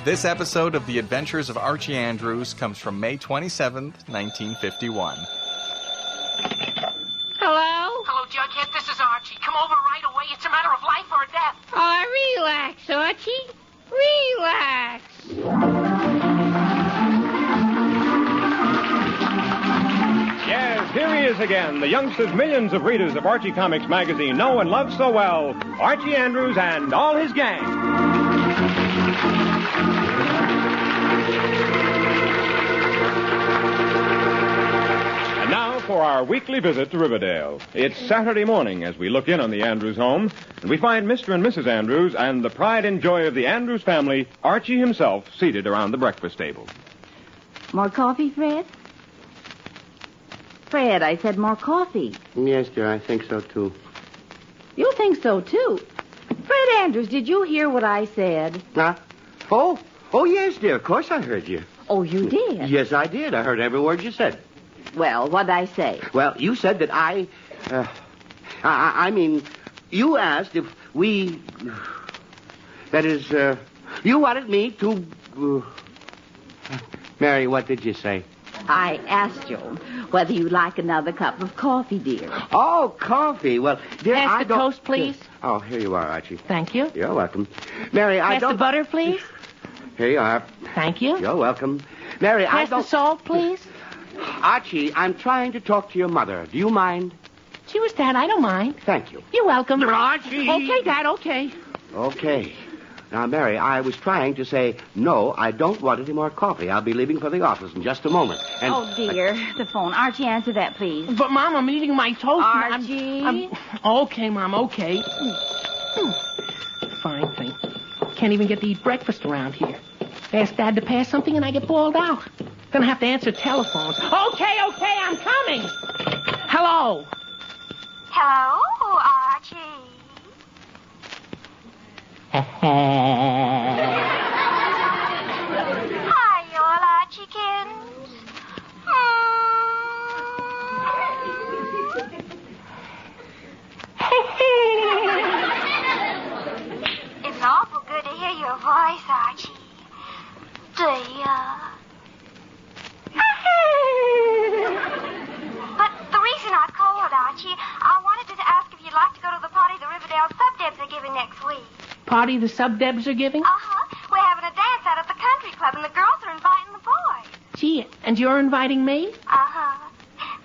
This episode of The Adventures of Archie Andrews comes from May 27th, 1951. Hello? Hello, Jughead. This is Archie. Come over right away. It's a matter of life or death. Oh, relax, Archie. Relax. Yes, here he is again, the youngsters millions of readers of Archie Comics magazine know and love so well, Archie Andrews and all his gang. And now for our weekly visit to Riverdale. It's Saturday morning as we look in on the Andrews home, and we find Mr. and Mrs. Andrews and the pride and joy of the Andrews family, Archie himself, seated around the breakfast table. More coffee, Fred? Fred, I said more coffee. Yes, dear, I think so, too. You think so, too? Fred Andrews, did you hear what I said? Oh, yes, dear, of course I heard you. Oh, you did? Yes, I did. I heard every word you said. Well, what'd I say? Well, you said that I mean, you asked if we... That is, you wanted me to... Mary, what did you say? I asked you whether you'd like another cup of coffee, dear. Oh, coffee. Well, dear, Pass the toast, please. Oh, here you are, Archie. Thank you. You're welcome. Mary, I Pass don't... the butter, please. Here you are. Thank you. You're welcome. Mary, Pass I don't... the salt, please. Archie, I'm trying to talk to your mother. Do you mind? Gee whiz, Dad, I don't mind. Thank you. You're welcome. Archie! Okay, Dad, okay. Okay. Now, Mary, I was trying to say, no, I don't want any more coffee. I'll be leaving for the office in just a moment. And Oh, dear. The phone. Archie, answer that, please. But, Mom, I'm eating my toast. Archie. Okay, Mom, okay. Fine thing. Can't even get to eat breakfast around here. Ask Dad to pass something and I get bawled out. Gonna have to answer telephones. Okay, I'm coming. Hello. Hello, Archie. Hi, you all our chickens. It's awful good to hear your voice, Archie. But the reason I called, Archie, I wanted to ask if you'd like to go to the party the Riverdale Sub-Debs are giving next week. Party the Sub-Debs are giving? Uh-huh. We're having a dance out at the country club, and the girls are inviting the boys. Gee, and you're inviting me? Uh-huh.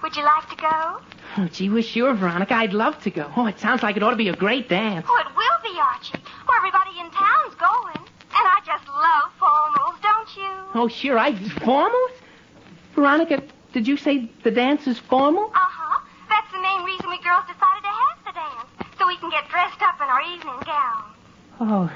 Would you like to go? Oh, gee whiz, sure, Veronica. I'd love to go. Oh, it sounds like it ought to be a great dance. Oh, it will be, Archie. Oh, everybody in town's going. And I just love formals, don't you? Oh, sure, formal? Veronica, did you say the dance is formal? Uh-huh. That's the main reason we girls decided to have the dance. So we can get dressed up in our evening gowns. Oh,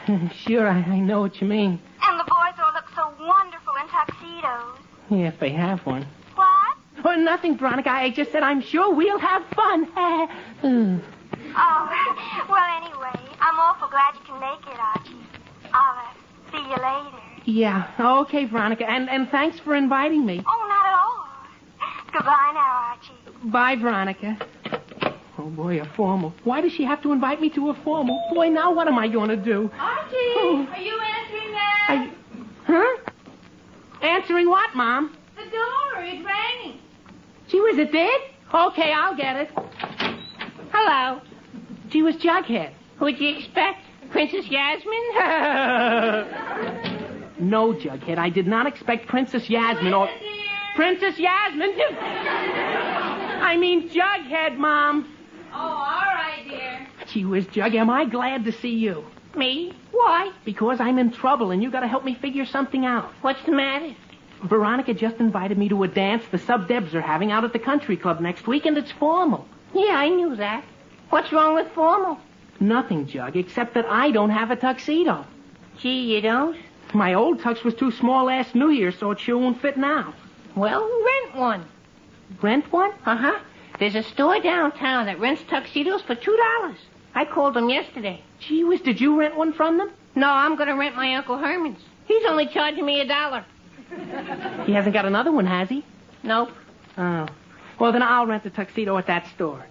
sure, I know what you mean. And the boys all look so wonderful in tuxedos. Yeah, if they have one. What? Oh, nothing, Veronica. I just said I'm sure we'll have fun. Oh, well, anyway, I'm awful glad you can make it, Archie. I'll see you later. Yeah, okay, Veronica. And thanks for inviting me. Oh, not at all. Goodbye now, Archie. Bye, Veronica. Oh, boy, a formal. Why does she have to invite me to a formal? Boy, now what am I going to do? Archie, are you answering that? Huh? Answering what, Mom? The door. It's ringing. Gee whiz, it did? Okay, I'll get it. Hello. Gee whiz, Jughead. What'd you expect? Princess Yasmin? No, Jughead, I did not expect Princess Yasmin or... Princess Yasmin? I mean Jughead, Mom. Oh, all right, dear. Gee whiz, Jug, am I glad to see you. Me? Why? Because I'm in trouble, and you got to help me figure something out. What's the matter? Veronica just invited me to a dance the Sub-Debs are having out at the country club next week, and it's formal. Yeah, I knew that. What's wrong with formal? Nothing, Jug, except that I don't have a tuxedo. Gee, you don't? My old tux was too small last New Year, so it sure won't fit now. Well, rent one. Rent one? Uh-huh. There's a store downtown that rents tuxedos for $2. I called them yesterday. Gee whiz, did you rent one from them? No, I'm going to rent my Uncle Herman's. He's only charging me $1. He hasn't got another one, has he? Nope. Oh. Well, then I'll rent a tuxedo at that store.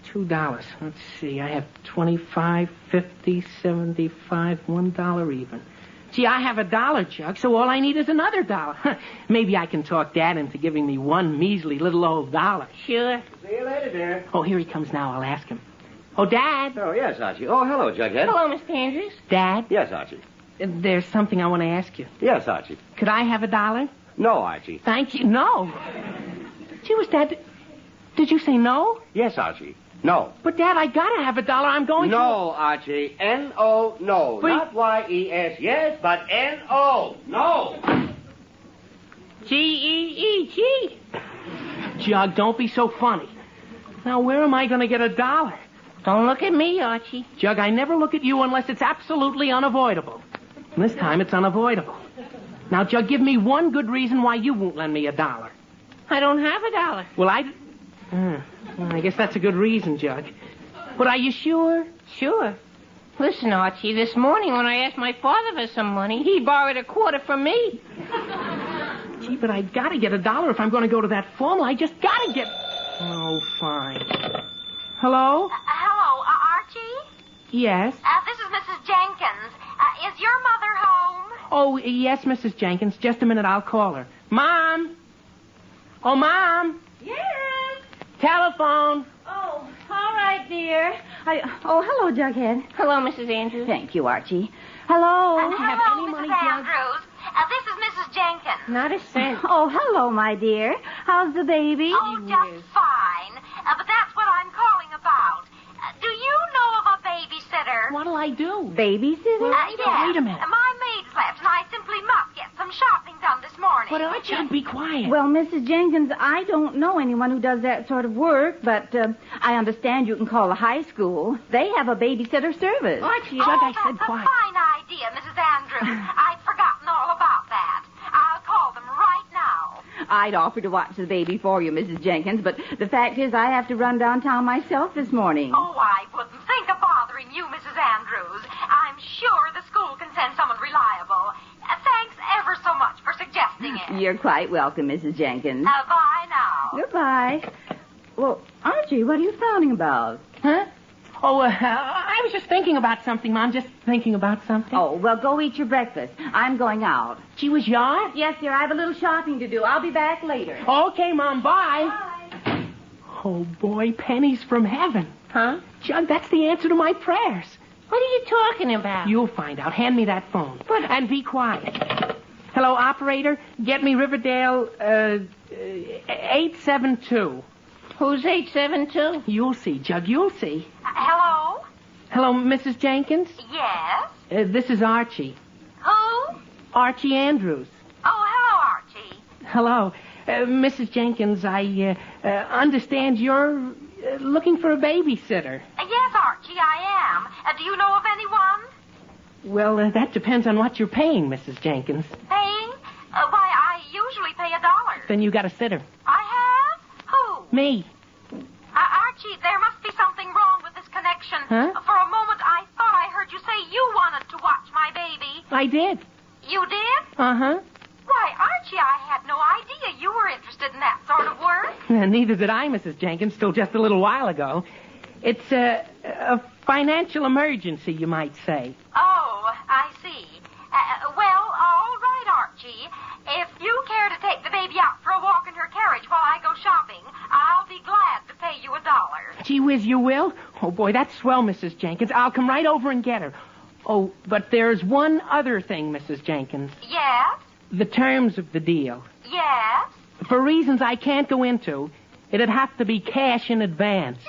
$2. Let's see. I have 25, 50, 75, $1 even. Gee, I have $1, Chuck, so all I need is another $1. Maybe I can talk Dad into giving me one measly little old $1. Sure. See you later, dear. Oh, here he comes now. I'll ask him. Oh, Dad. Oh, yes, Archie. Oh, hello, Jughead. Hello, Mr. Andrews. Dad? Yes, Archie. There's something I want to ask you. Yes, Archie. Could I have $1? No, Archie. Thank you. No. Gee whiz, Dad, did you say no? Yes, Archie. No. But, Dad, I gotta have $1. I'm going to... No, Archie. N-O, no. But... Not Y-E-S, yes, but N-O. No. G-E-E-G. Jug, don't be so funny. Now, where am I going to get $1? Don't look at me, Archie. Jug, I never look at you unless it's absolutely unavoidable. And this time it's unavoidable. Now, Jug, give me one good reason why you won't lend me $1. I don't have $1. Well, I guess that's a good reason, Jug. But are you sure? Sure. Listen, Archie, this morning when I asked my father for some money, he borrowed $25 from me. Gee, but I gotta get $1 if I'm going to go to that formal. I just gotta get... Oh, fine. Hello? Hello, Archie? Yes? This is Mrs. Jenkins. Is your mother home? Oh, yes, Mrs. Jenkins. Just a minute, I'll call her. Mom! Oh, Mom! Yes? Telephone! Oh, all right, dear. Hello, Jughead. Hello, Mrs. Andrews. Thank you, Archie. Hello. Hello, Mrs. Andrews. This is Mrs. Jenkins. Not a cent. Oh, hello, my dear. How's the baby? Oh, just fine. But that's what I'm calling about. I do? Babysitting? Yeah. Wait a minute. My maid's left, and I simply must get some shopping done this morning. But Archie, be quiet. Well, Mrs. Jenkins, I don't know anyone who does that sort of work, but I understand you can call the high school. They have a babysitter service. Archie, Oh, I said that's quiet. a fine idea, Mrs. Andrews. I'd forgotten all about that. I'll call them right now. I'd offer to watch the baby for you, Mrs. Jenkins, but the fact is I have to run downtown myself this morning. Oh, I wouldn't think of bothering you, Mrs. Andrews. I'm sure the school can send someone reliable. Thanks ever so much for suggesting it. You're quite welcome, Mrs. Jenkins. Bye now. Goodbye. Well, Archie, what are you frowning about? Huh? Oh, I was just thinking about something, Mom. Just thinking about something. Oh, well, go eat your breakfast. I'm going out. Gee whiz, you are? Yes, dear. I have a little shopping to do. I'll be back later. Okay, Mom. Bye. Oh, boy, pennies from heaven. Huh? Jug, that's the answer to my prayers. What are you talking about? You'll find out. Hand me that phone. And be quiet. Hello, operator. Get me Riverdale, 872. Who's 872? You'll see, Jug. You'll see. Hello? Hello, Mrs. Jenkins? Yes? This is Archie. Who? Archie Andrews. Oh, hello, Archie. Hello. Mrs. Jenkins, I understand you're looking for a babysitter. Yes, Archie, I am. Do you know of anyone? Well, that depends on what you're paying, Mrs. Jenkins. Paying? Why, I usually pay $1. Then you got a sitter. I have? Who? Me. Archie, there must be something wrong with this connection. Huh? For a moment, I thought I heard you say you wanted to watch my baby. I did. You did? Uh-huh. Why, Archie, I had no idea you were interested in that sort of work. Neither did I, Mrs. Jenkins, till just a little while ago. It's a financial emergency, you might say. Oh, I see. Well, all right, Archie. If you care to take the baby out for a walk in her carriage while I go shopping, I'll be glad to pay you $1. Gee whiz, you will? Oh, boy, that's swell, Mrs. Jenkins. I'll come right over and get her. Oh, but there's one other thing, Mrs. Jenkins. Yes? The terms of the deal. Yes? For reasons I can't go into, it'd have to be cash in advance.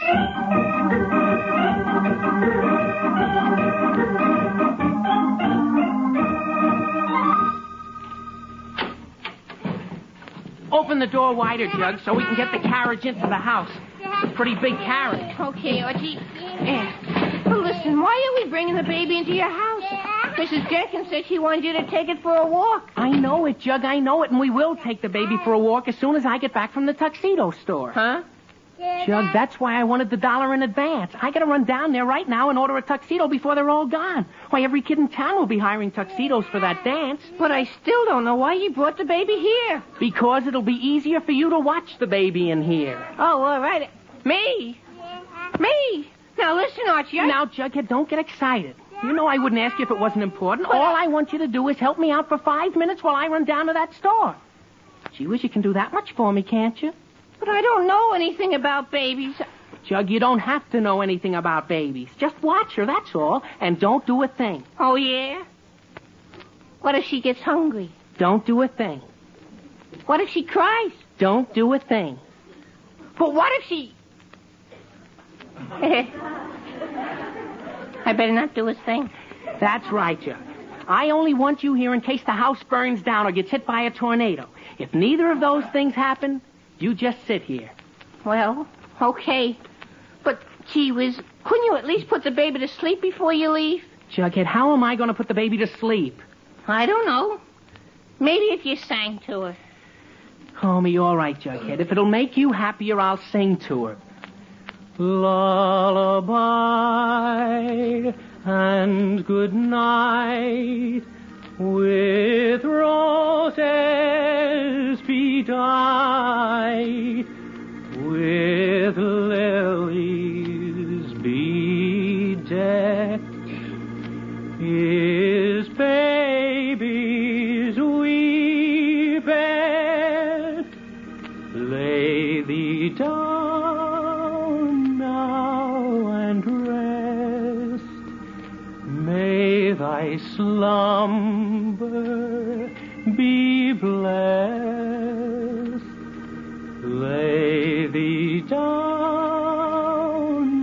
Open the door wider, Jug, so we can get the carriage into the house. It's a pretty big carriage. Okay, Archie. Well, listen, why are we bringing the baby into your house? Mrs. Jenkins said she wanted you to take it for a walk. I know it, Jug, I know it, and we will take the baby for a walk as soon as I get back from the tuxedo store. Huh? Jug, that's why I wanted the $1 in advance. I gotta run down there right now and order a tuxedo before they're all gone. Why, every kid in town will be hiring tuxedos for that dance. But I still don't know why you brought the baby here. Because it'll be easier for you to watch the baby in here. Oh, all right. Me? Me? Now, listen, Archie. Now, Jughead, don't get excited. You know I wouldn't ask you if it wasn't important. All I want you to do is help me out for 5 minutes while I run down to that store. Gee whiz, you can do that much for me, can't you? But I don't know anything about babies. Jug, you don't have to know anything about babies. Just watch her, that's all. And don't do a thing. Oh, yeah? What if she gets hungry? Don't do a thing. What if she cries? Don't do a thing. But what if she... I better not do a thing. That's right, Jug. I only want you here in case the house burns down or gets hit by a tornado. If neither of those things happen, you just sit here. Well, okay. But, gee whiz, couldn't you at least put the baby to sleep before you leave? Jughead, how am I going to put the baby to sleep? I don't know. Maybe if you sang to her. Homie, all right, Jughead. If it'll make you happier, I'll sing to her. Lullaby and good night, with roses bedight, with lilies bedecked, is baby's wee bed. Lay thee down now and rest. May thy slumber be blessed. Lay thee down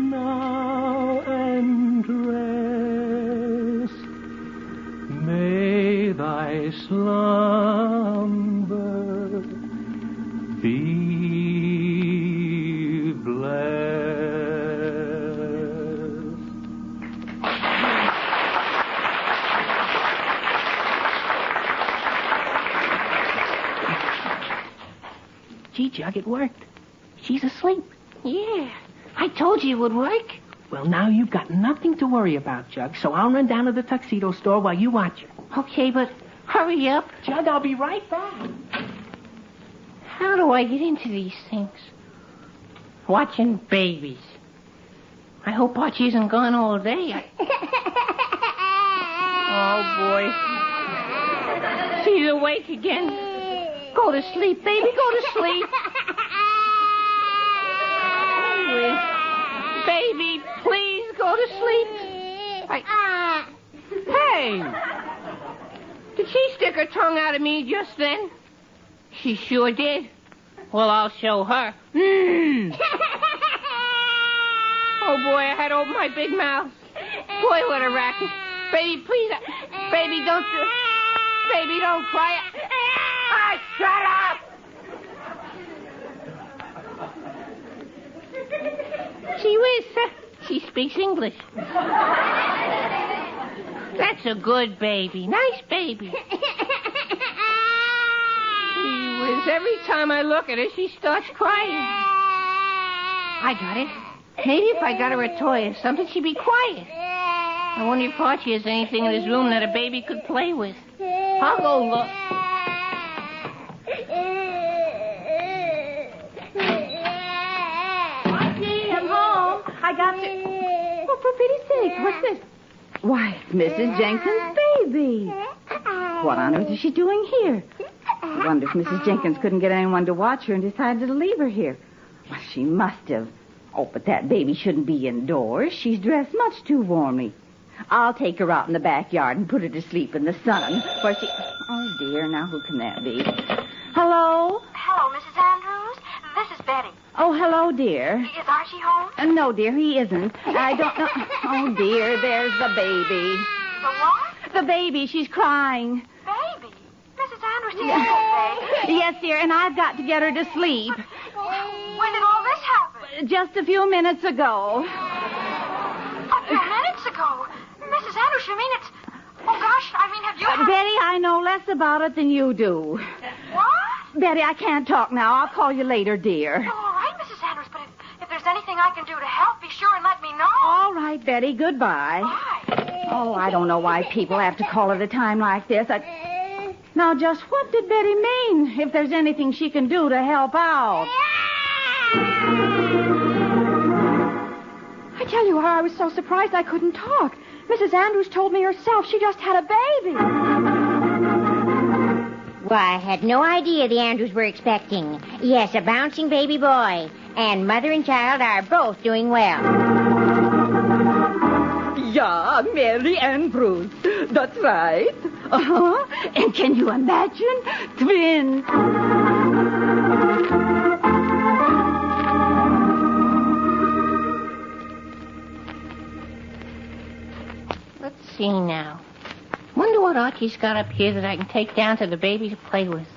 now and rest. Jug, it worked. She's asleep. Yeah, I told you it would work. Well, now you've got nothing to worry about, Jug, so I'll run down to the tuxedo store while you watch her. Okay, but hurry up. Jug, I'll be right back. How do I get into these things? Watching babies. I hope Archie isn't gone all day. Oh, boy. She's awake again. Go to sleep, baby. Go to sleep. Baby, please go to sleep. Hey! Did she stick her tongue out at me just then? She sure did. Well, I'll show her. Oh, boy, I had to open my big mouth. Boy, what a racket. Baby, please. Baby, don't cry. Shut up! She whiz. She speaks English. That's a good baby. Nice baby. She whiz. Every time I look at her, she starts crying. I got it. Maybe if I got her a toy or something, she'd be quiet. I wonder if Archie has anything in his room that a baby could play with. I'll go look. Archie, I'm home. I got to... Oh, for pity's sake, what's this? Why, it's Mrs. Jenkins' baby. What on earth is she doing here? I wonder if Mrs. Jenkins couldn't get anyone to watch her and decided to leave her here. Well, she must have. Oh, but that baby shouldn't be indoors. She's dressed much too warmly. I'll take her out in the backyard and put her to sleep in the sun. For she... Oh, dear, now who can that be? Hello? Hello, Mrs. Andrews. This is Betty. Oh, hello, dear. Is Archie home? No, dear, he isn't. I don't know... Oh, dear, there's the baby. The what? The baby, she's crying. Baby? Mrs. Andrews, did you say? Yes, dear, and I've got to get her to sleep. When did all this happen? Just a few minutes ago. A few minutes ago? Mrs. Andrews, you mean it's... Oh, gosh, I mean, have you... Betty, I know less about it than you do. What? Betty, I can't talk now. I'll call you later, dear. Well, all right, Mrs. Andrews, but if there's anything I can do to help, be sure and let me know. All right, Betty, goodbye. Bye. Oh, I don't know why people have to call at a time like this. Now, just what did Betty mean? If there's anything she can do to help out. I tell you, I was so surprised I couldn't talk. Mrs. Andrews told me herself she just had a baby. Why, I had no idea the Andrews were expecting. Yes, a bouncing baby boy. And mother and child are both doing well. Yeah, Mary Andrews. That's right. Uh-huh. And can you imagine? Twins. Let's see now. Wonder what Archie's got up here that I can take down to the baby to play with.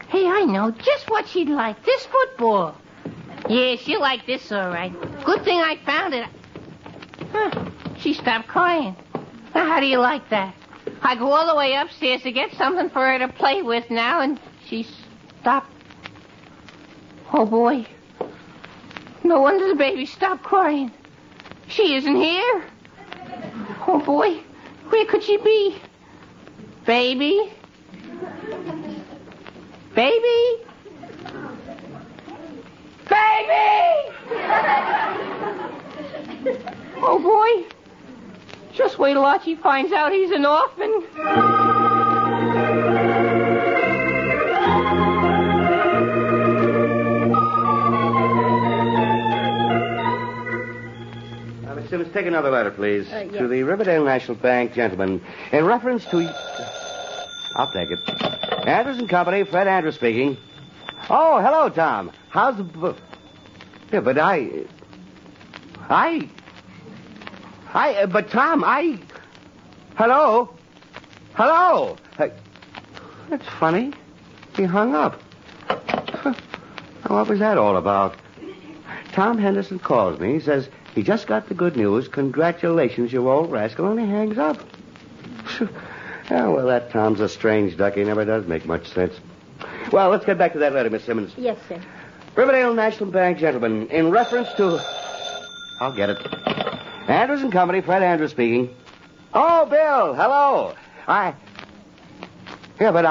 Hey, I know just what she'd like. This football. Yeah, she'll like this all right. Good thing I found it. Huh. She stopped crying. Now, how do you like that? I go all the way upstairs to get something for her to play with now, and she stopped. Oh, boy. No wonder the baby stopped crying. She isn't here. Oh, boy. Where could she be? Baby? Baby? Baby! Oh, boy. Just wait till Archie finds out he's an orphan. Miss Simmons, take another letter, please. Yes. To the Riverdale National Bank gentleman. In reference to... I'll take it. Andrews and Company, Fred Andrews speaking. Oh, hello, Tom. How's the... Yeah, but but Tom, Hello? Hello? That's funny. He hung up. What was that all about? Tom Henderson calls me. He says he just got the good news. Congratulations, you old rascal, and he hangs up. Oh, well, that Tom's a strange duck. He never does make much sense. Well, let's get back to that letter, Miss Simmons. Yes, sir. Riverdale National Bank, gentlemen, in reference to... I'll get it. Andrews and Company, Fred Andrews speaking. Oh, Bill, hello. Yeah, but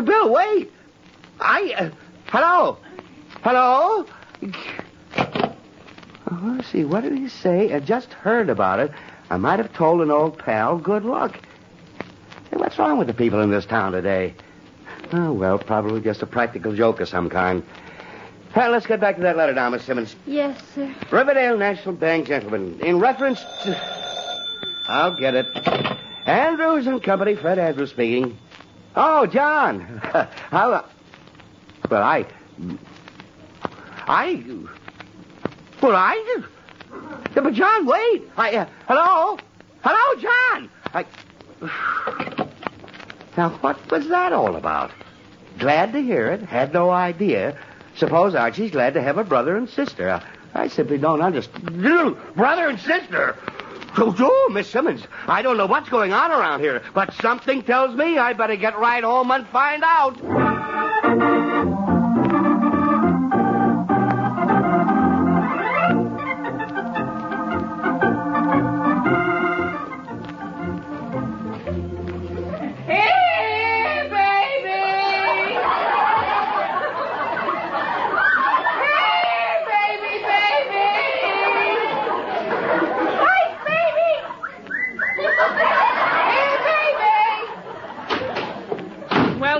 Bill, wait. Hello? Hello? Oh, let's see, what did he say? I just heard about it. I might have told an old pal, good luck. Hey, what's wrong with the people in this town today? Oh, well, probably just a practical joke of some kind. Well, let's get back to that letter now, Miss Simmons. Yes, sir. Riverdale National Bank, gentlemen, in reference to... I'll get it. Andrews and Company, Fred Andrews speaking. Oh, John. But John, wait. Hello? Hello, John. Now, what was that all about? Glad to hear it. Had no idea. Suppose Archie's glad to have a brother and sister. I simply don't understand. Brother and sister? Oh, Miss Simmons, I don't know what's going on around here, but something tells me I better get right home and find out.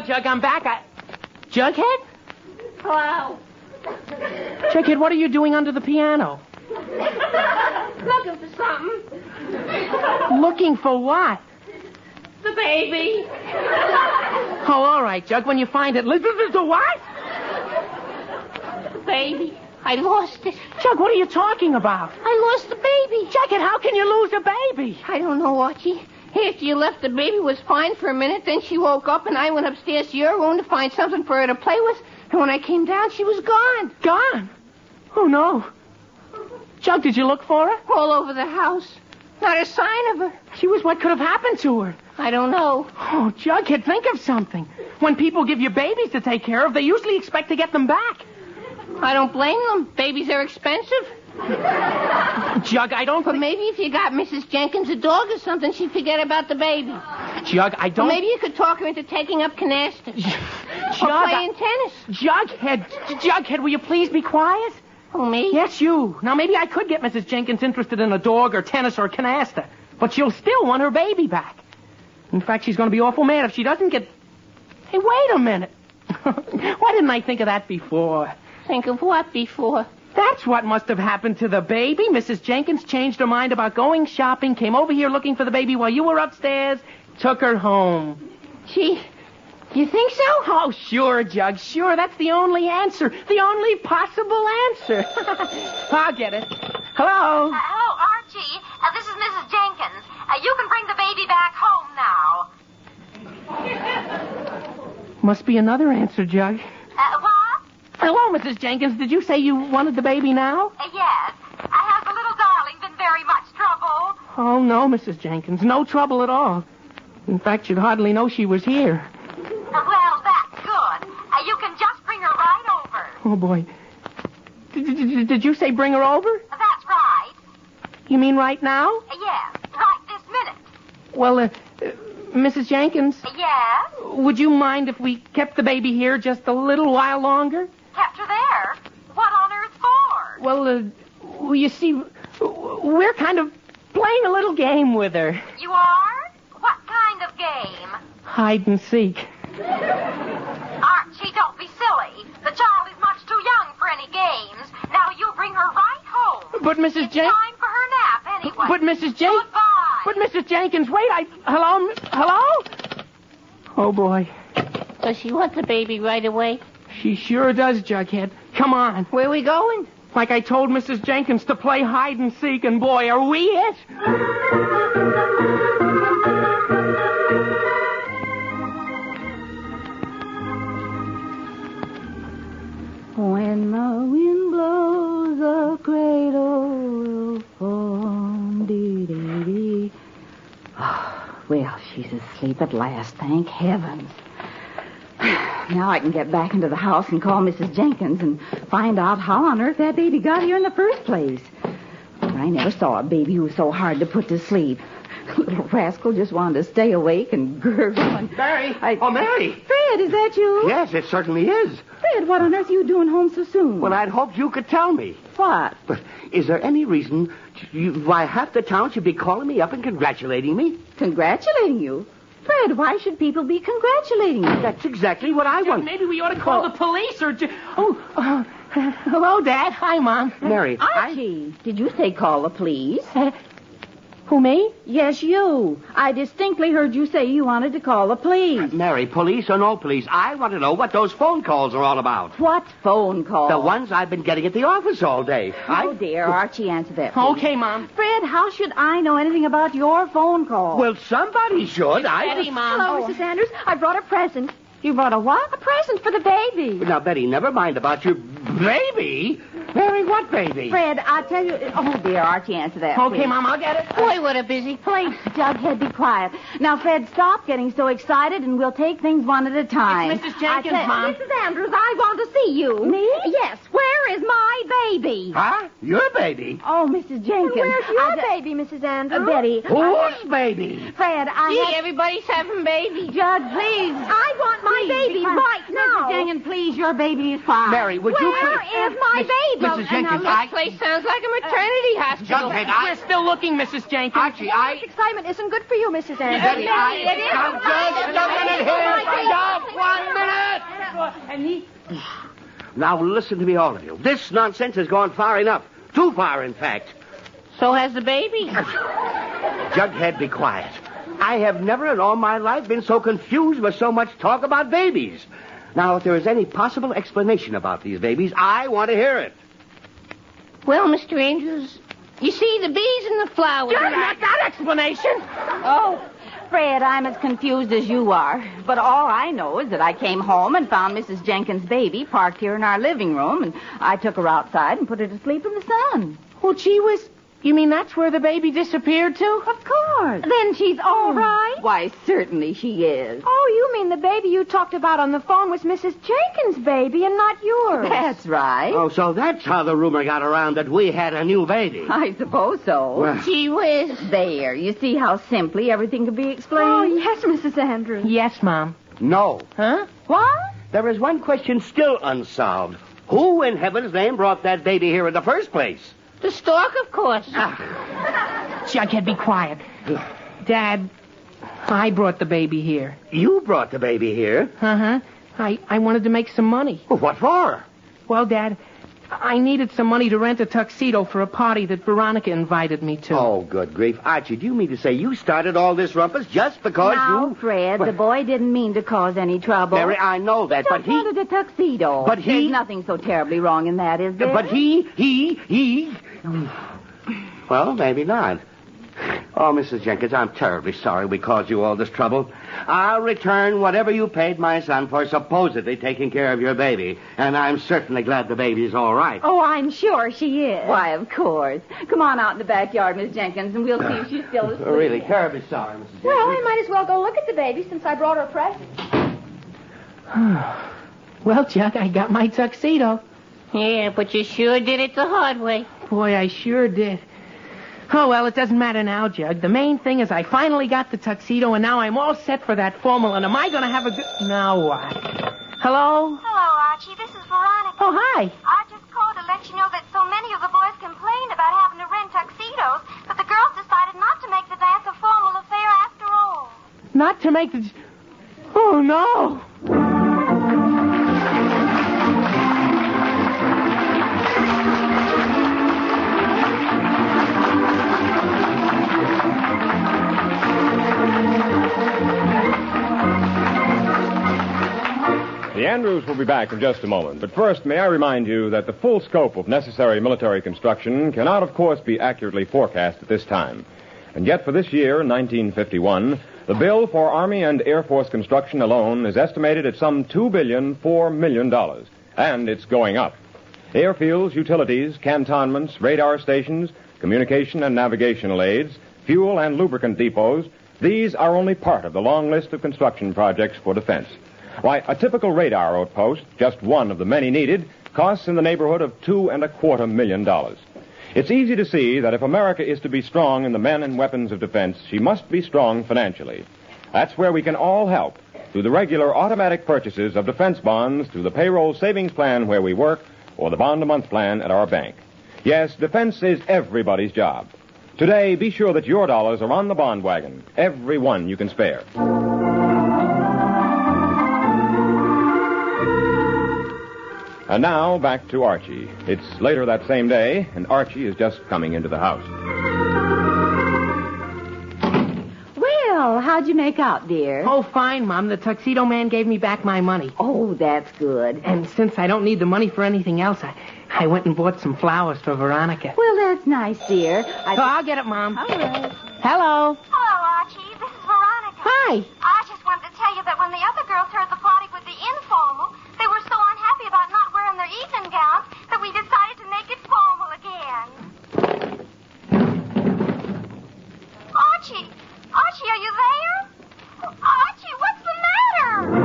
Jug, I'm back. Jughead? Hello. Jughead, what are you doing under the piano? Looking for something. Looking for what? The baby. Oh, all right, Jug. When you find it, listen to what? The baby. I lost it. Jug, what are you talking about? I lost the baby. Jughead, how can you lose a baby? I don't know, Archie. After you left, the baby was fine for a minute. Then she woke up, and I went upstairs to your room to find something for her to play with. And when I came down, she was gone. Gone? Oh, no. Jug, did you look for her? All over the house. Not a sign of her. Gee whiz, what could have happened to her? I don't know. Oh, Jughead, think of something. When people give you babies to take care of, they usually expect to get them back. I don't blame them. Babies are expensive. Jug, I don't... But maybe if you got Mrs. Jenkins a dog or something, she'd forget about the baby. Jug, I don't... Or maybe you could talk her into taking up canasta. Or playing tennis. Jughead, will you please be quiet? Oh, me? Yes, you. Now, maybe I could get Mrs. Jenkins interested in a dog or tennis or canasta, but she'll still want her baby back. In fact, she's going to be awful mad if she doesn't get... Hey, wait a minute. Why didn't I think of that before? Think of what before? That's what must have happened to the baby. Mrs. Jenkins changed her mind about going shopping, came over here looking for the baby while you were upstairs, took her home. Gee, you think so? Oh, sure, Jug, sure. That's the only answer. The only possible answer. I'll get it. Hello? Hello, Archie. This is Mrs. Jenkins. You can bring the baby back home now. Must be another answer, Jug. What? Hello, Mrs. Jenkins. Did you say you wanted the baby now? Yes. Has the little darling been very much trouble? Oh, no, Mrs. Jenkins. No trouble at all. In fact, you'd hardly know she was here. Well, that's good. You can just bring her right over. Oh, boy. Did you say bring her over? That's right. You mean right now? Yes, right this minute. Well, Mrs. Jenkins? Yes? Would you mind if we kept the baby here just a little while longer? Kept her there? What on earth for? Well, you see, we're kind of playing a little game with her. You are? What kind of game? Hide and seek. Archie, don't be silly. The child is much too young for any games. Now you bring her right home. But Mrs. Jenkins... Time for her nap, anyway. But Mrs. Jenkins... Goodbye. But Mrs. Jenkins, wait, Hello? Hello? Oh, boy. Does she want the baby right away? She sure does, Jughead. Come on. Where are we going? Like I told Mrs. Jenkins to play hide and seek, and boy, are we it. When the wind blows, the cradle will fall. Dee-dee-dee. Oh, well, she's as Sleep at last, thank heavens. Now I can get back into the house and call Mrs. Jenkins and find out how on earth that baby got here in the first place. I never saw a baby who was so hard to put to sleep. Little rascal just wanted to stay awake and gurgle and... Mary! Oh, Mary! Fred, is that you? Yes, it certainly is. Fred, what on earth are you doing home so soon? Well, I'd hoped you could tell me. What? But is there any reason why half the town should be calling me up and congratulating me? Congratulating you? Fred, why should people be congratulating you? That's exactly what I want. Maybe we ought to call the police or... hello, Dad. Hi, Mom. Mary, Archie, did you say call the police? Who, me? Yes, you. I distinctly heard you say you wanted to call the police. Mary, police or no police, I want to know what those phone calls are all about. What phone calls? The ones I've been getting at the office all day. Oh, dear. Archie, answer that, please. Okay, Mom. Fred, how should I know anything about your phone call? Well, somebody should. Betty, Mom. Hello, Mrs. Andrews. I brought a present. You brought a what? A present for the baby. Now, Betty, never mind about your baby. Mary, what baby? Fred, I'll tell you... Oh, dear, Archie, answer that, Okay, please. Mom, I'll get it. Boy, what a busy place. Jughead, be quiet. Now, Fred, stop getting so excited, and we'll take things one at a time. It's Mrs. Jenkins, Mom. Mrs. Andrews, I want to see you. Me? Yes. Where is my baby? Huh? Your baby? Oh, Mrs. Jenkins. Where's your baby, Mrs. Andrews? Betty. Whose baby? Fred, Gee, everybody's having babies. Judge, please. I want my baby right now. Mrs. Jenkins, please, your baby is fine. Mary, would you Where please... is my baby? Mrs. Jenkins, This place sounds like a maternity hospital. Jughead, We're still looking, Mrs. Jenkins. Archie, This excitement isn't good for you, Mrs. Andrews. Betty, It is. Now, Judge, Oh, my goodness. Now, listen to me, all of you. This nonsense has gone far enough. Too far, in fact. So has the baby. Jughead, be quiet. I have never in all my life been so confused with so much talk about babies. Now, if there is any possible explanation about these babies, I want to hear it. Well, Mr. Andrews, you see, the bees and the flowers... Not that explanation. Oh, Fred, I'm as confused as you are. But all I know is that I came home and found Mrs. Jenkins' baby parked here in our living room, and I took her outside and put her to sleep in the sun. Well, gee whiz. You mean that's where the baby disappeared to? Of course. Then she's all right? Why, certainly she is. Oh, you mean the baby you talked about on the phone was Mrs. Jenkins' baby and not yours? That's right. Oh, so that's how the rumor got around that we had a new baby. I suppose so. Well- Gee whiz. There, you see how simply everything can be explained? Oh, yes, Mrs. Andrews. Yes, Mom. No. Huh? What? There is one question still unsolved. Who in heaven's name brought that baby here in the first place? The stork, of course. Jughead, be quiet. Dad, I brought the baby here. You brought the baby here? Uh-huh. I wanted to make some money. Well, what for? Well, Dad, I needed some money to rent a tuxedo for a party that Veronica invited me to. Oh, good grief. Archie, do you mean to say you started all this rumpus just because Now, you... Fred, the boy didn't mean to cause any trouble. Mary, I know that, but Just he... wanted a tuxedo. But he- There's nothing so terribly wrong in that, is there? But he... Well, maybe not. Oh, Mrs. Jenkins, I'm terribly sorry we caused you all this trouble. I'll return whatever you paid my son for supposedly taking care of your baby. And I'm certainly glad the baby's all right. Oh, I'm sure she is. Why, of course. Come on out in the backyard, Miss Jenkins, and we'll see if she's still asleep. Really terribly sorry, Mrs. Jenkins. Well, I might as well go look at the baby since I brought her a present. Well, Jug, I got my tuxedo. Yeah, but you sure did it the hard way. Boy, I sure did. Oh, well, it doesn't matter now, Jug. The main thing is I finally got the tuxedo, and now I'm all set for that formal, and am I going to have a good... Now what? Hello? Hello, Archie. This is Veronica. Oh, hi. I just called to let you know that so many of the boys complained about having to rent tuxedos, but the girls decided not to make the dance a formal affair after all. Not to make the... Oh, no. The Andrews will be back in just a moment. But first, may I remind you that the full scope of necessary military construction cannot, of course, be accurately forecast at this time. And yet, for this year, 1951, the bill for Army and Air Force construction alone is estimated at some $2.4 billion. And it's going up. Airfields, utilities, cantonments, radar stations, communication and navigational aids, fuel and lubricant depots, These are only part of the long list of construction projects for defense. Why, a typical radar outpost, just one of the many needed, costs in the neighborhood of $2.25 million. It's easy to see that if America is to be strong in the men and weapons of defense, she must be strong financially. That's where we can all help, through the regular automatic purchases of defense bonds, through the payroll savings plan where we work, or the bond-a-month plan at our bank. Yes, defense is everybody's job. Today, be sure that your dollars are on the bond wagon, every one you can spare. And now, back to Archie. It's later that same day, and Archie is just coming into the house. Well, how'd you make out, dear? Oh, fine, Mom. The tuxedo man gave me back my money. Oh, that's good. And since I don't need the money for anything else, I went and bought some flowers for Veronica. Well, that's nice, dear. I'll get it, Mom. All right. Hello. Hello, Archie. This is Veronica. Hi. I just wanted to tell you that when the other girls heard the plotting with the informal, they were so unhappy about not wearing their evening gowns that we decided to make it formal again. Archie! Archie, are you there? Archie, what's the matter?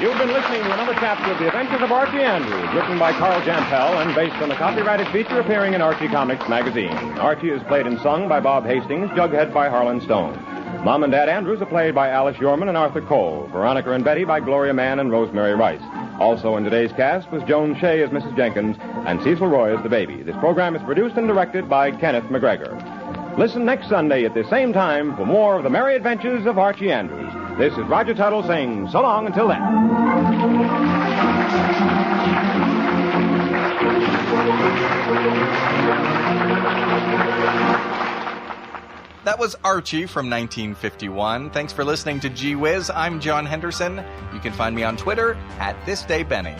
You've been listening to another chapter of The Adventures of Archie Andrews, written by Carl Jampel and based on the copyrighted feature appearing in Archie Comics magazine. Archie is played and sung by Bob Hastings, Jughead by Harlan Stone. Mom and Dad Andrews are played by Alice Yorman and Arthur Cole, Veronica and Betty by Gloria Mann and Rosemary Rice. Also in today's cast was Joan Shea as Mrs. Jenkins and Cecil Roy as the baby. This program is produced and directed by Kenneth McGregor. Listen next Sunday at the same time for more of the merry adventures of Archie Andrews. This is Roger Tuttle saying so long until then. That was Archie from 1951. Thanks for listening to Gee Whiz. I'm John Henderson. You can find me on Twitter @ThisDayBenny.